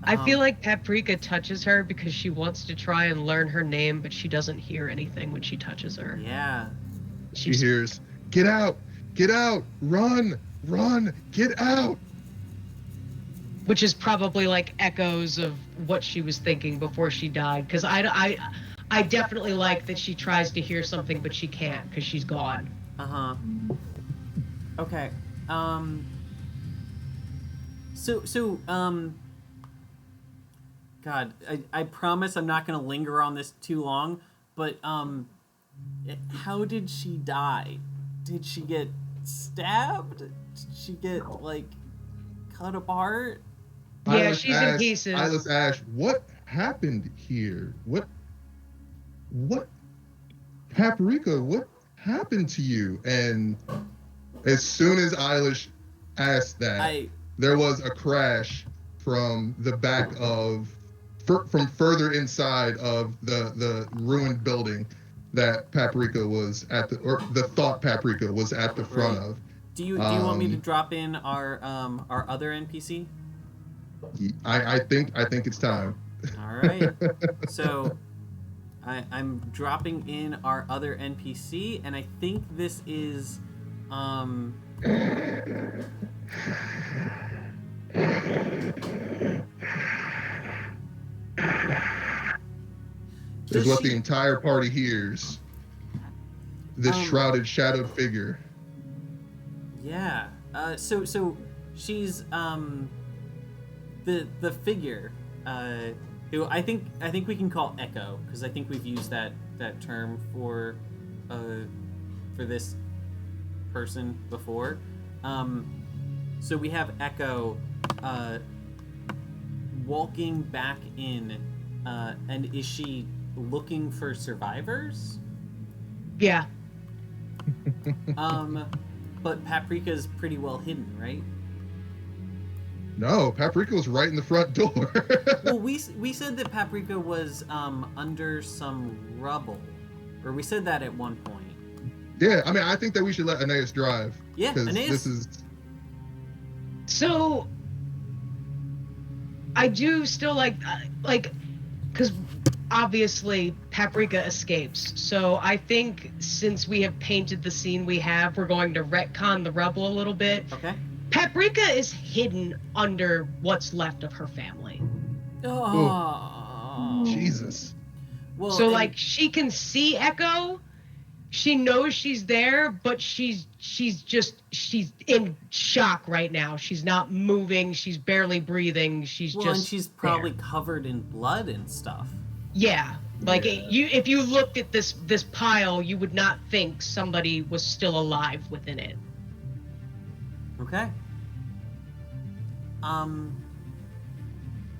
I feel like Paprika touches her because she wants to try and learn her name, but she doesn't hear anything when she touches her. Yeah. She hears, "Get out! Get out! Run! Run! Get out!" Which is probably like echoes of what she was thinking before she died. Because I definitely like that she tries to hear something, but she can't because she's gone. Uh-huh. Okay. So, God, I promise I'm not going to linger on this too long, but, how did she die? Did she get stabbed? Did she get, like, cut apart? Yeah, she's in pieces. Eyeless Ash, what happened here? What Paprika, what happened to you? And as soon as Eilish asked that, there was a crash from the back of, from further inside of the ruined building that Paprika was at or the thought Paprika was at the front of. Do you want me to drop in our other NPC? I think it's time. All right. So I'm dropping in our other NPC, and I think this is is what the entire party hears. This shrouded, shadowed figure. Yeah. So she's the figure who I think we can call Echo, because I think we've used that term for this person before. So we have Echo walking back in, and is she looking for survivors? Yeah. But Paprika's pretty well hidden, right? No, Paprika was right in the front door. Well, we said that Paprika was under some rubble, or we said that at one point. Yeah, I mean, I think that we should let Aeneas drive. Yeah, Aeneas. This is. So, I do still like, because obviously Paprika escapes. So I think since we have painted the scene we have, we're going to retcon the rubble a little bit. Okay. Paprika is hidden under what's left of her family. Oh. Jesus. Well, so like she can see Echo, she knows she's there, but she's in shock right now. She's not moving. She's barely breathing. She's and she's probably covered in blood and stuff. Yeah, like if you looked at this pile, you would not think somebody was still alive within it. Okay.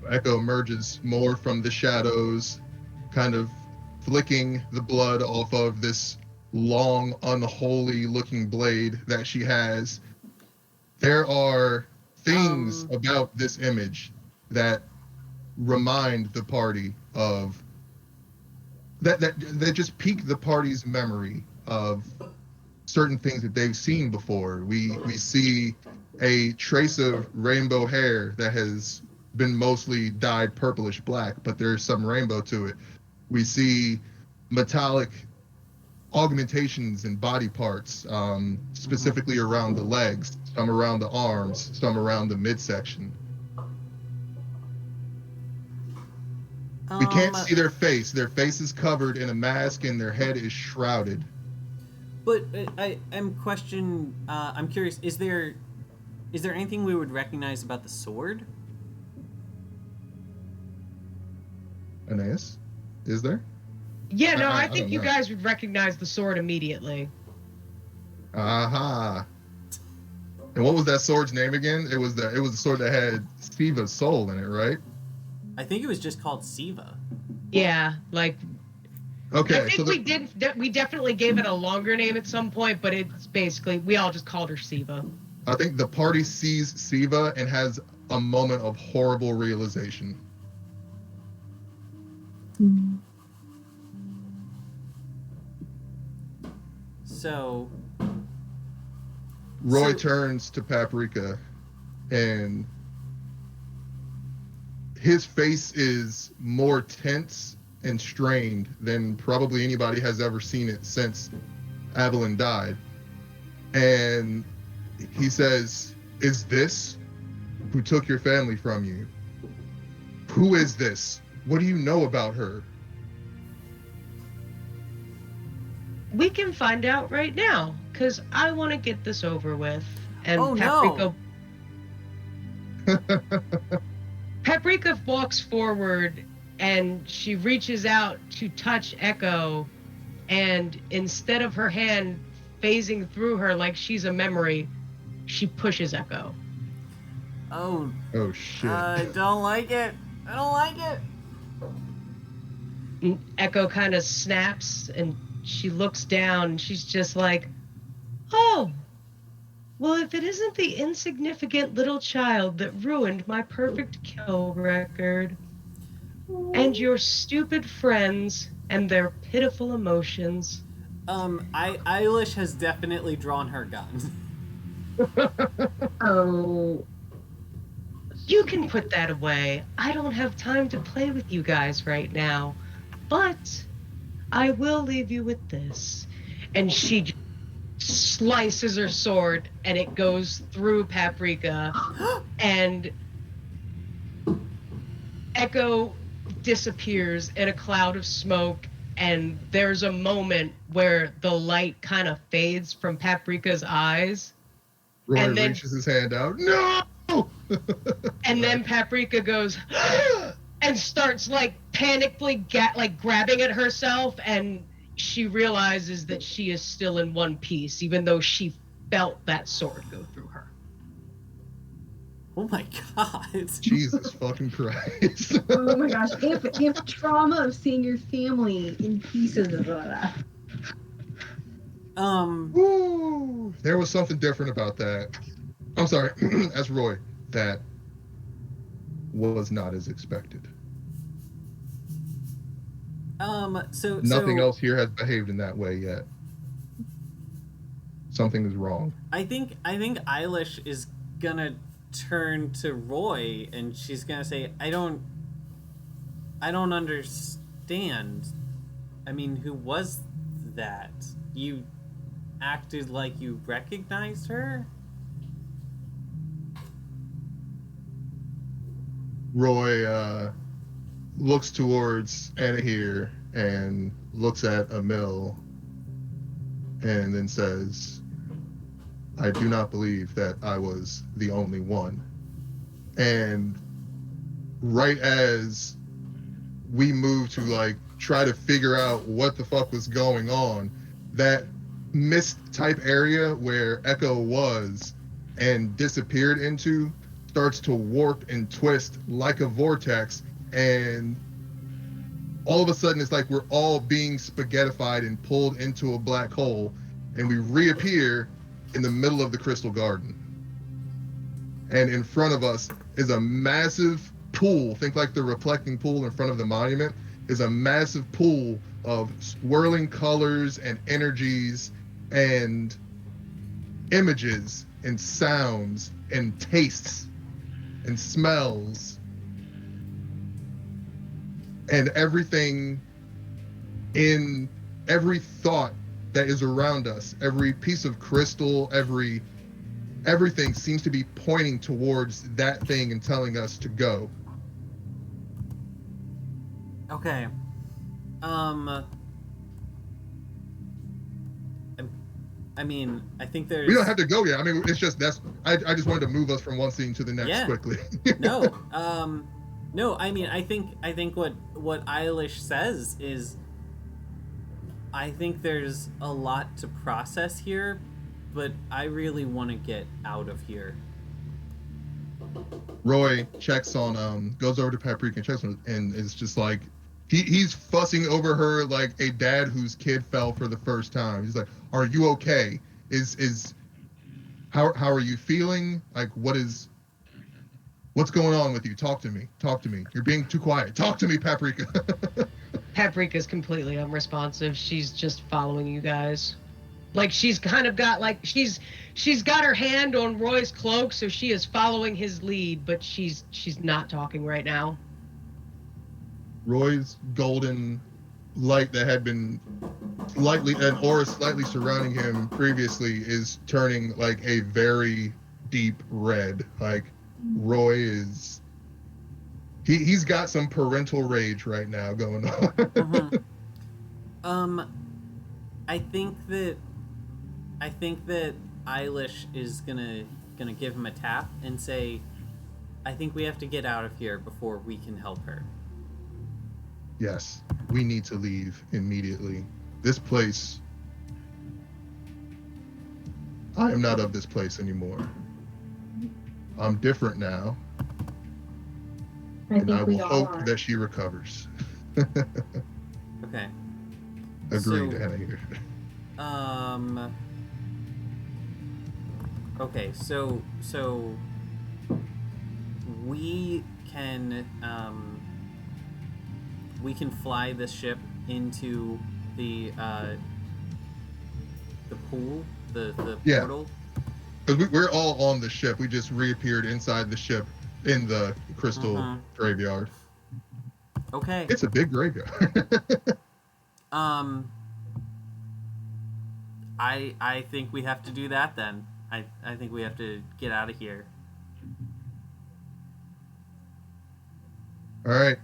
Echo emerges more from the shadows, kind of flicking the blood off of this long, unholy looking blade that she has. There are things about this image that remind the party of that just pique the party's memory of certain things that they've seen before. We see a trace of rainbow hair that has been mostly dyed purplish black, but there's some rainbow to it. We see metallic augmentations in body parts, specifically around the legs, some around the arms, some around the midsection. We can't see their face. Their face is covered in a mask and their head is shrouded. But I'm curious, is there anything we would recognize about the sword? Aeneas, is there? Yeah, no, I don't think you know. guys would recognize the sword immediately. Aha. And what was that sword's name again? It was the sword that had Siva's soul in it, right? I think it was just called Siva. Yeah, like Okay. I think we definitely gave it a longer name at some point, but it's basically we all just called her Siva. I think the party sees Siva and has a moment of horrible realization. So Roy turns to Paprika and his face is more tense and strained than probably anybody has ever seen it since Evelyn died. And he says, "Is this who took your family from you? Who is this? What do you know about her?" We can find out right now, because I want to get this over with. And Oh, Paprika, no. Paprika walks forward and she reaches out to touch Echo, and instead of her hand phasing through her like she's a memory, she pushes Echo. Oh shit. I don't like it. I don't like it. And Echo kind of snaps and she looks down and she's just like, "Oh, well, if it isn't the insignificant little child that ruined my perfect kill record, and your stupid friends and their pitiful emotions." Eilish has definitely drawn her gun. Oh. You can put that away. I don't have time to play with you guys right now. But I will leave you with this. And she slices her sword and it goes through Paprika. And Echo disappears in a cloud of smoke. And there's a moment where the light kind of fades from Paprika's eyes. Roy and then- reaches his hand out. No! And then Paprika goes and starts like panically grabbing at herself, and she realizes that she is still in one piece, even though she felt that sword go through her. Oh my god. Jesus fucking Christ. Oh my gosh. If trauma of seeing your family in pieces is that. Woo! There was something different about that. I'm sorry, as Roy, that was not as expected. Nothing else here has behaved in that way yet. Something is wrong. I think Eilish is gonna turn to Roy and she's gonna say, I don't understand. I mean, who was that? You acted like you recognized her? Roy looks towards Anahir and looks at Emil and then says, "I do not believe that I was the only one." And right as we move to like try to figure out what the fuck was going on, that mist type area where Echo was and disappeared into starts to warp and twist like a vortex, and all of a sudden it's like we're all being spaghettified and pulled into a black hole, and we reappear in the middle of the crystal garden. And in front of us is a massive pool. Think like the reflecting pool in front of the monument is a massive pool of swirling colors and energies and images and sounds and tastes and smells and everything in every thought that is around us, every piece of crystal, everything seems to be pointing towards that thing and telling us to go. Okay. I mean, I think there's. We don't have to go yet. I mean, it's just I just wanted to move us from one scene to the next quickly. No. No. I mean, I think what Eilish says is, I think there's a lot to process here, but I really want to get out of here. Roy checks on goes over to Paprika and checks on and is just like he's fussing over her like a dad whose kid fell for the first time. He's like, "Are you okay? How are you feeling? Like what's going on with you? Talk to me. You're being too quiet. Talk to me, Paprika." Paprika's completely unresponsive. She's just following you guys. Like she's kind of got like she's got her hand on Roy's cloak, so she is following his lead, but she's not talking right now. Roy's golden light that had been an aura slightly surrounding him previously is turning like a very deep red. Like Roy is he's got some parental rage right now going on. Mm-hmm. I think that Eilish is gonna give him a tap and say, I think we have to get out of here before we can help her. Yes, we need to leave immediately. This place, I am not of this place anymore. I'm different now. And I will hope that she recovers. Okay. Agreed, Anna here. Okay, so we can fly this ship into the pool, the portal. Because we're all on the ship. We just reappeared inside the ship in the crystal graveyard. Okay. It's a big graveyard. I think we have to do that then. I think we have to get out of here. All right.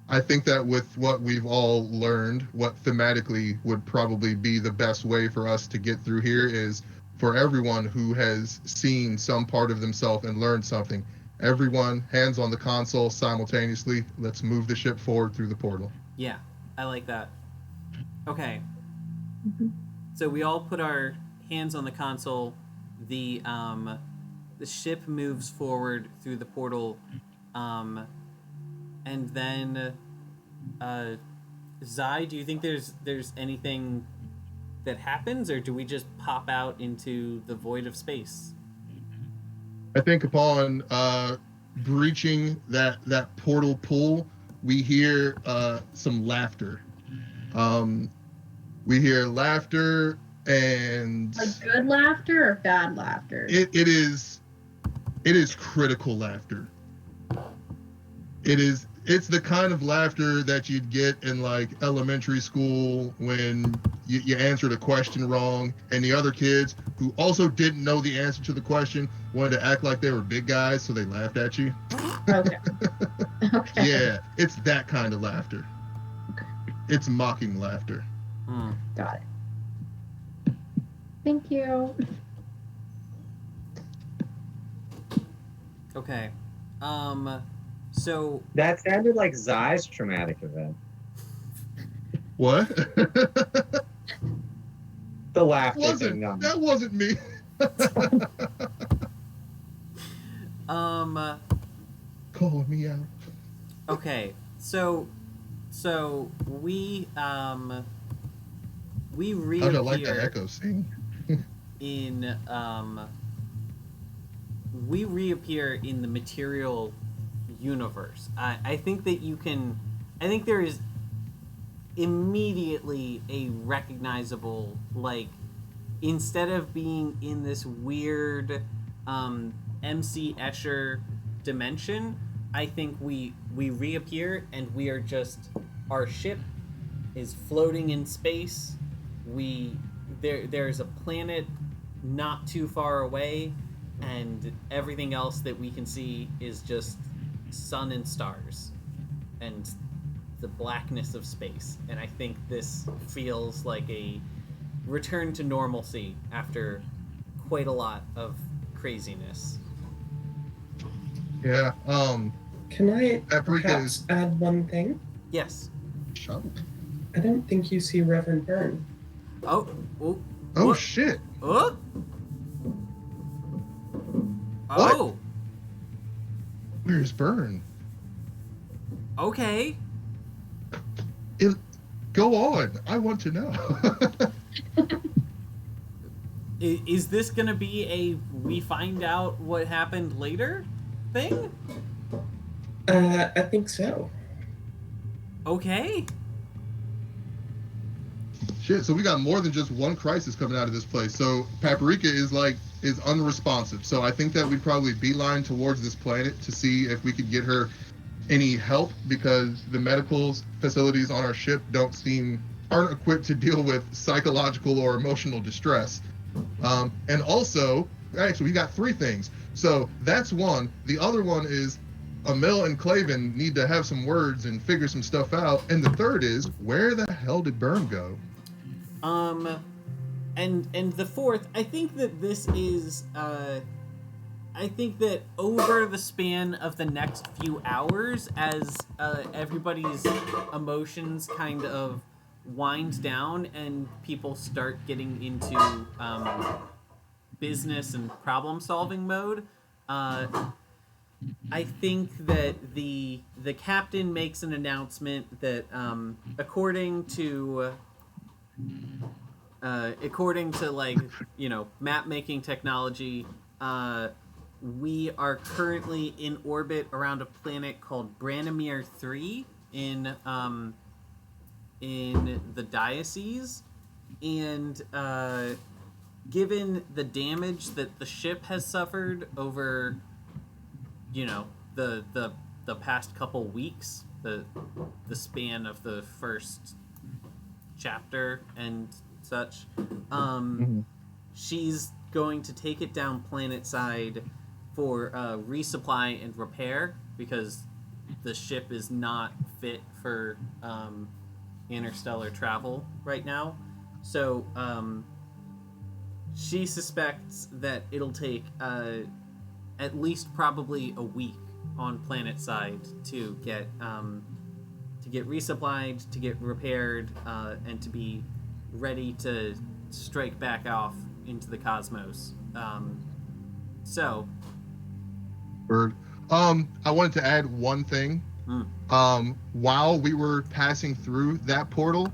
I think that with what we've all learned, what thematically would probably be the best way for us to get through here is for everyone who has seen some part of themselves and learned something. Everyone, hands on the console simultaneously. Let's move the ship forward through the portal. Yeah, I like that. Okay. So we all put our hands on the console. The ship moves forward through the portal, and then Zai, do you think there's anything that happens, or do we just pop out into the void of space? I think upon breaching that portal pool, we hear some laughter. We hear laughter and like good laughter or bad laughter? It is critical laughter. It's the kind of laughter that you'd get in like elementary school when you answered a question wrong and the other kids who also didn't know the answer to the question wanted to act like they were big guys, so they laughed at you. Okay. Okay. Yeah, it's that kind of laughter. Okay. It's mocking laughter. Got it. Thank you. Okay. So that sounded like Zai's traumatic event. What? The laughter thing. That wasn't me. Calling me out. Okay, so So we I don't like that reappear echo scene. in we reappear in the material universe. I think that you can. I think there is immediately a recognizable, like, instead of being in this weird MC Escher dimension, I think we reappear and we are just, our ship is floating in space. There's a planet not too far away, and everything else that we can see is just sun and stars and the blackness of space. And I think this feels like a return to normalcy after quite a lot of craziness. Yeah. Can I Paprika perhaps add one thing? Yes. Shut. I don't think you see Reverend Byrne. Oh. Oh. Oh What? shit. Oh. What? Oh. Where's Byrne? Okay. Go on. I want to know. Is this gonna be a we find out what happened later thing? I think so. Okay. Shit, so we got more than just one crisis coming out of this place. So Paprika is unresponsive. So I think that we'd probably beeline towards this planet to see if we could get her any help, because the medical facilities on our ship aren't equipped to deal with psychological or emotional distress. And also, actually, we got three things. So that's one. The other one is Emil and Clavin need to have some words and figure some stuff out. And the third is, where the hell did Byrne go? And the fourth, I think that this is, I think that over the span of the next few hours, as everybody's emotions kind of wind down and people start getting into business and problem-solving mode, I think that the captain makes an announcement that according to like, you know, map making technology, we are currently in orbit around a planet called Branimir 3 in the diocese, and given the damage that the ship has suffered over, you know, the past couple weeks, the span of the first chapter and such, she's going to take it down planet side for resupply and repair, because the ship is not fit for interstellar travel right now. So she suspects that it'll take at least probably a week on planet side to get resupplied, to get repaired, and to be ready to strike back off into the cosmos. So, Bird. I wanted to add one thing. While we were passing through that portal,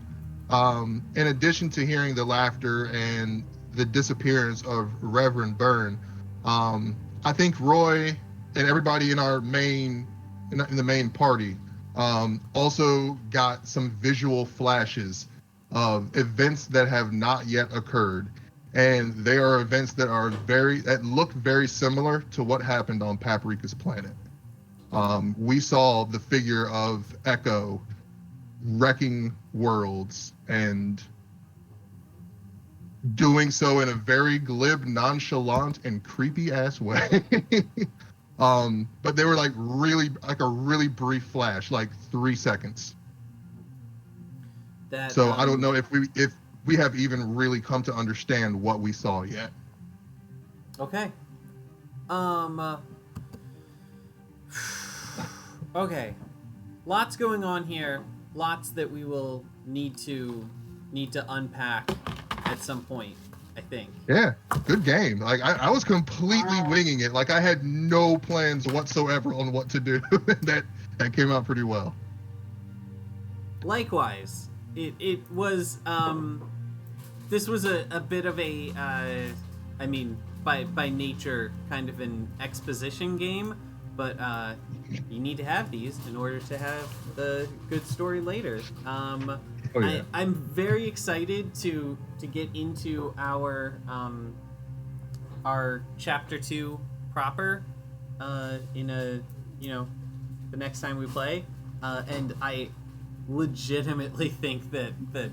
in addition to hearing the laughter and the disappearance of Reverend Byrne, I think Roy and everybody in the main party also got some visual flashes of events that have not yet occurred, and they are events that look very similar to what happened on Paprika's planet. We saw the figure of Echo wrecking worlds and doing so in a very glib, nonchalant, and creepy ass way. But they were a really brief flash, like 3 seconds. So I don't know if we have even really come to understand what we saw yet. Okay. Okay. Lots going on here. Lots that we will need to unpack at some point, I think. Yeah, good game. Like I was completely winging it. Like I had no plans whatsoever on what to do. that came out pretty well. Likewise, it was this was a bit of a I mean, by nature kind of an exposition game, but you need to have these in order to have the good story later. I'm very excited to get into our chapter 2 proper in the next time we play, and I legitimately think that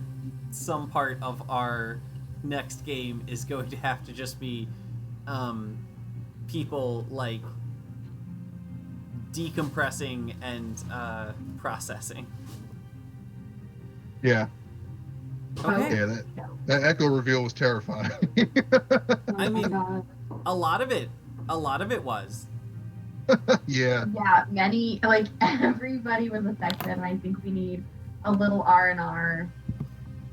some part of our next game is going to have to just be people like decompressing and processing. Yeah. Okay. Yeah, that echo reveal was terrifying. I mean, a lot of it was. Yeah. Yeah, many, like, everybody was affected, and I think we need a little R&R,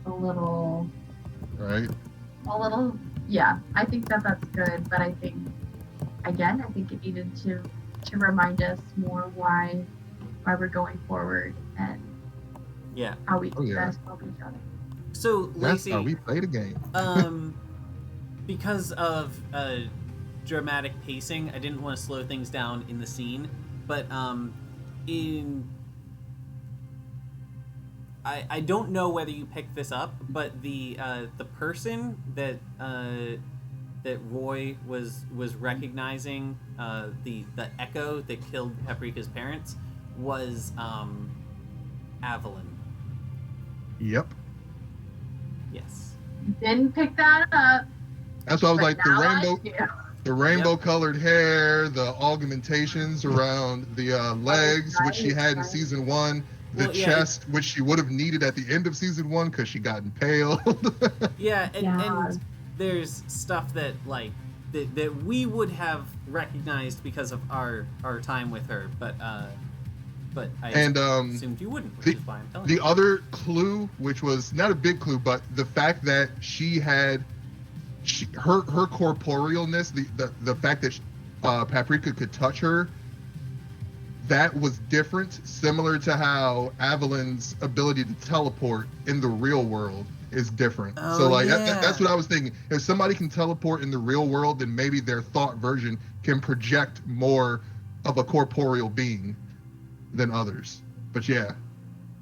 a little, yeah, I think that's good, but I think it needed to remind us more why we're going forward and how we best help each other. So, Lacey, that's how we play the game. Because of dramatic pacing, I didn't want to slow things down in the scene, but I don't know whether you picked this up, but the person that Roy was recognizing, the echo that killed Paprika's parents, was Avalon. Yep. Yes. Didn't pick that up. That's why I was like, the rainbow colored hair, the augmentations around the legs, which she had in season 1, the chest, which she would have needed at the end of season 1 because she got impaled. And there's stuff that like that we would have recognized because of our time with her, but I assumed you wouldn't, which is why I'm telling you. The other clue, which was not a big clue, but the fact that she had her corporealness, the fact that Paprika could touch her, that was different, similar to how Avalon's ability to teleport in the real world is different. That's what I was thinking. If somebody can teleport in the real world, then maybe their thought version can project more of a corporeal being than others. But yeah.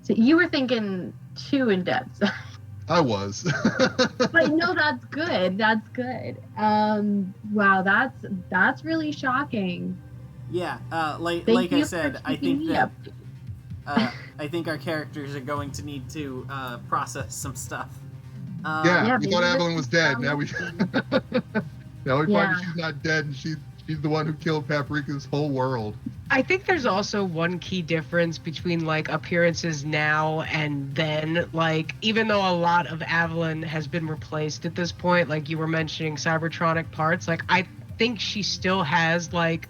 So you were thinking too in depth. I was. But no, that's good. That's good. Wow, that's really shocking. Yeah, like I said, I think that I think our characters are going to need to process some stuff. We thought Avalon was dead. Now we find that she's not dead, and she's the one who killed Paprika's whole world. I think there's also one key difference between like appearances now and then. Like, even though a lot of Avalon has been replaced at this point, like you were mentioning Cybertronic parts, like I think she still has like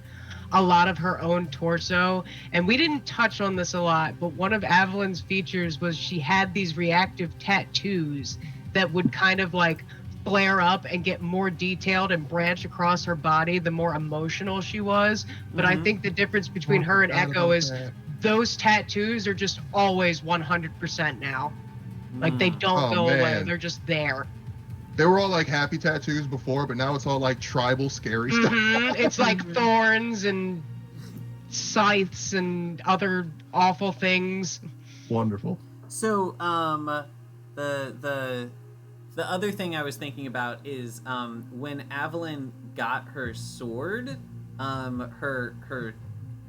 a lot of her own torso. And we didn't touch on this a lot, but one of Avalon's features was she had these reactive tattoos that would kind of like flare up and get more detailed and branch across her body the more emotional she was. But I think the difference between her and Echo is those tattoos are just always 100% now. Like they don't go away. They're just there. They were all like happy tattoos before, but now it's all like tribal scary stuff. It's like thorns and scythes and other awful things. Wonderful. So the other thing I was thinking about is when Avalon got her sword, her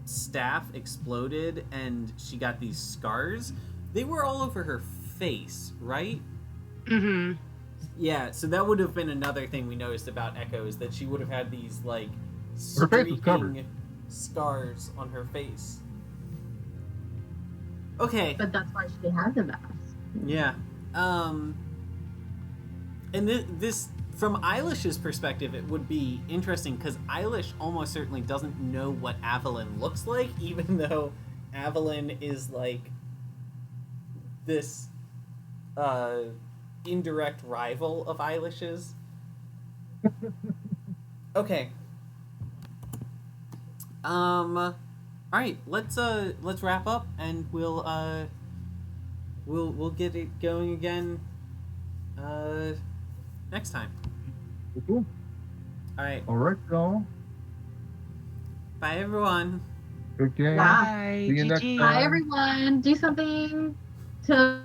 staff exploded and she got these scars. They were all over her face, right? Mm-hmm. Yeah, so that would have been another thing we noticed about Echo, is that she would have had these like her face was covered. Scars on her face. Okay. But that's why she had the mask. Yeah. And this, from Eilish's perspective, it would be interesting because Eilish almost certainly doesn't know what Avalon looks like, even though Avalon is like this indirect rival of Eilish's. Okay. All right, let's wrap up and we'll we'll get it going again next time. Cool. All right. All right, y'all. Bye, everyone. Good game. Bye. See you next GG. time. Bye, everyone. Do something to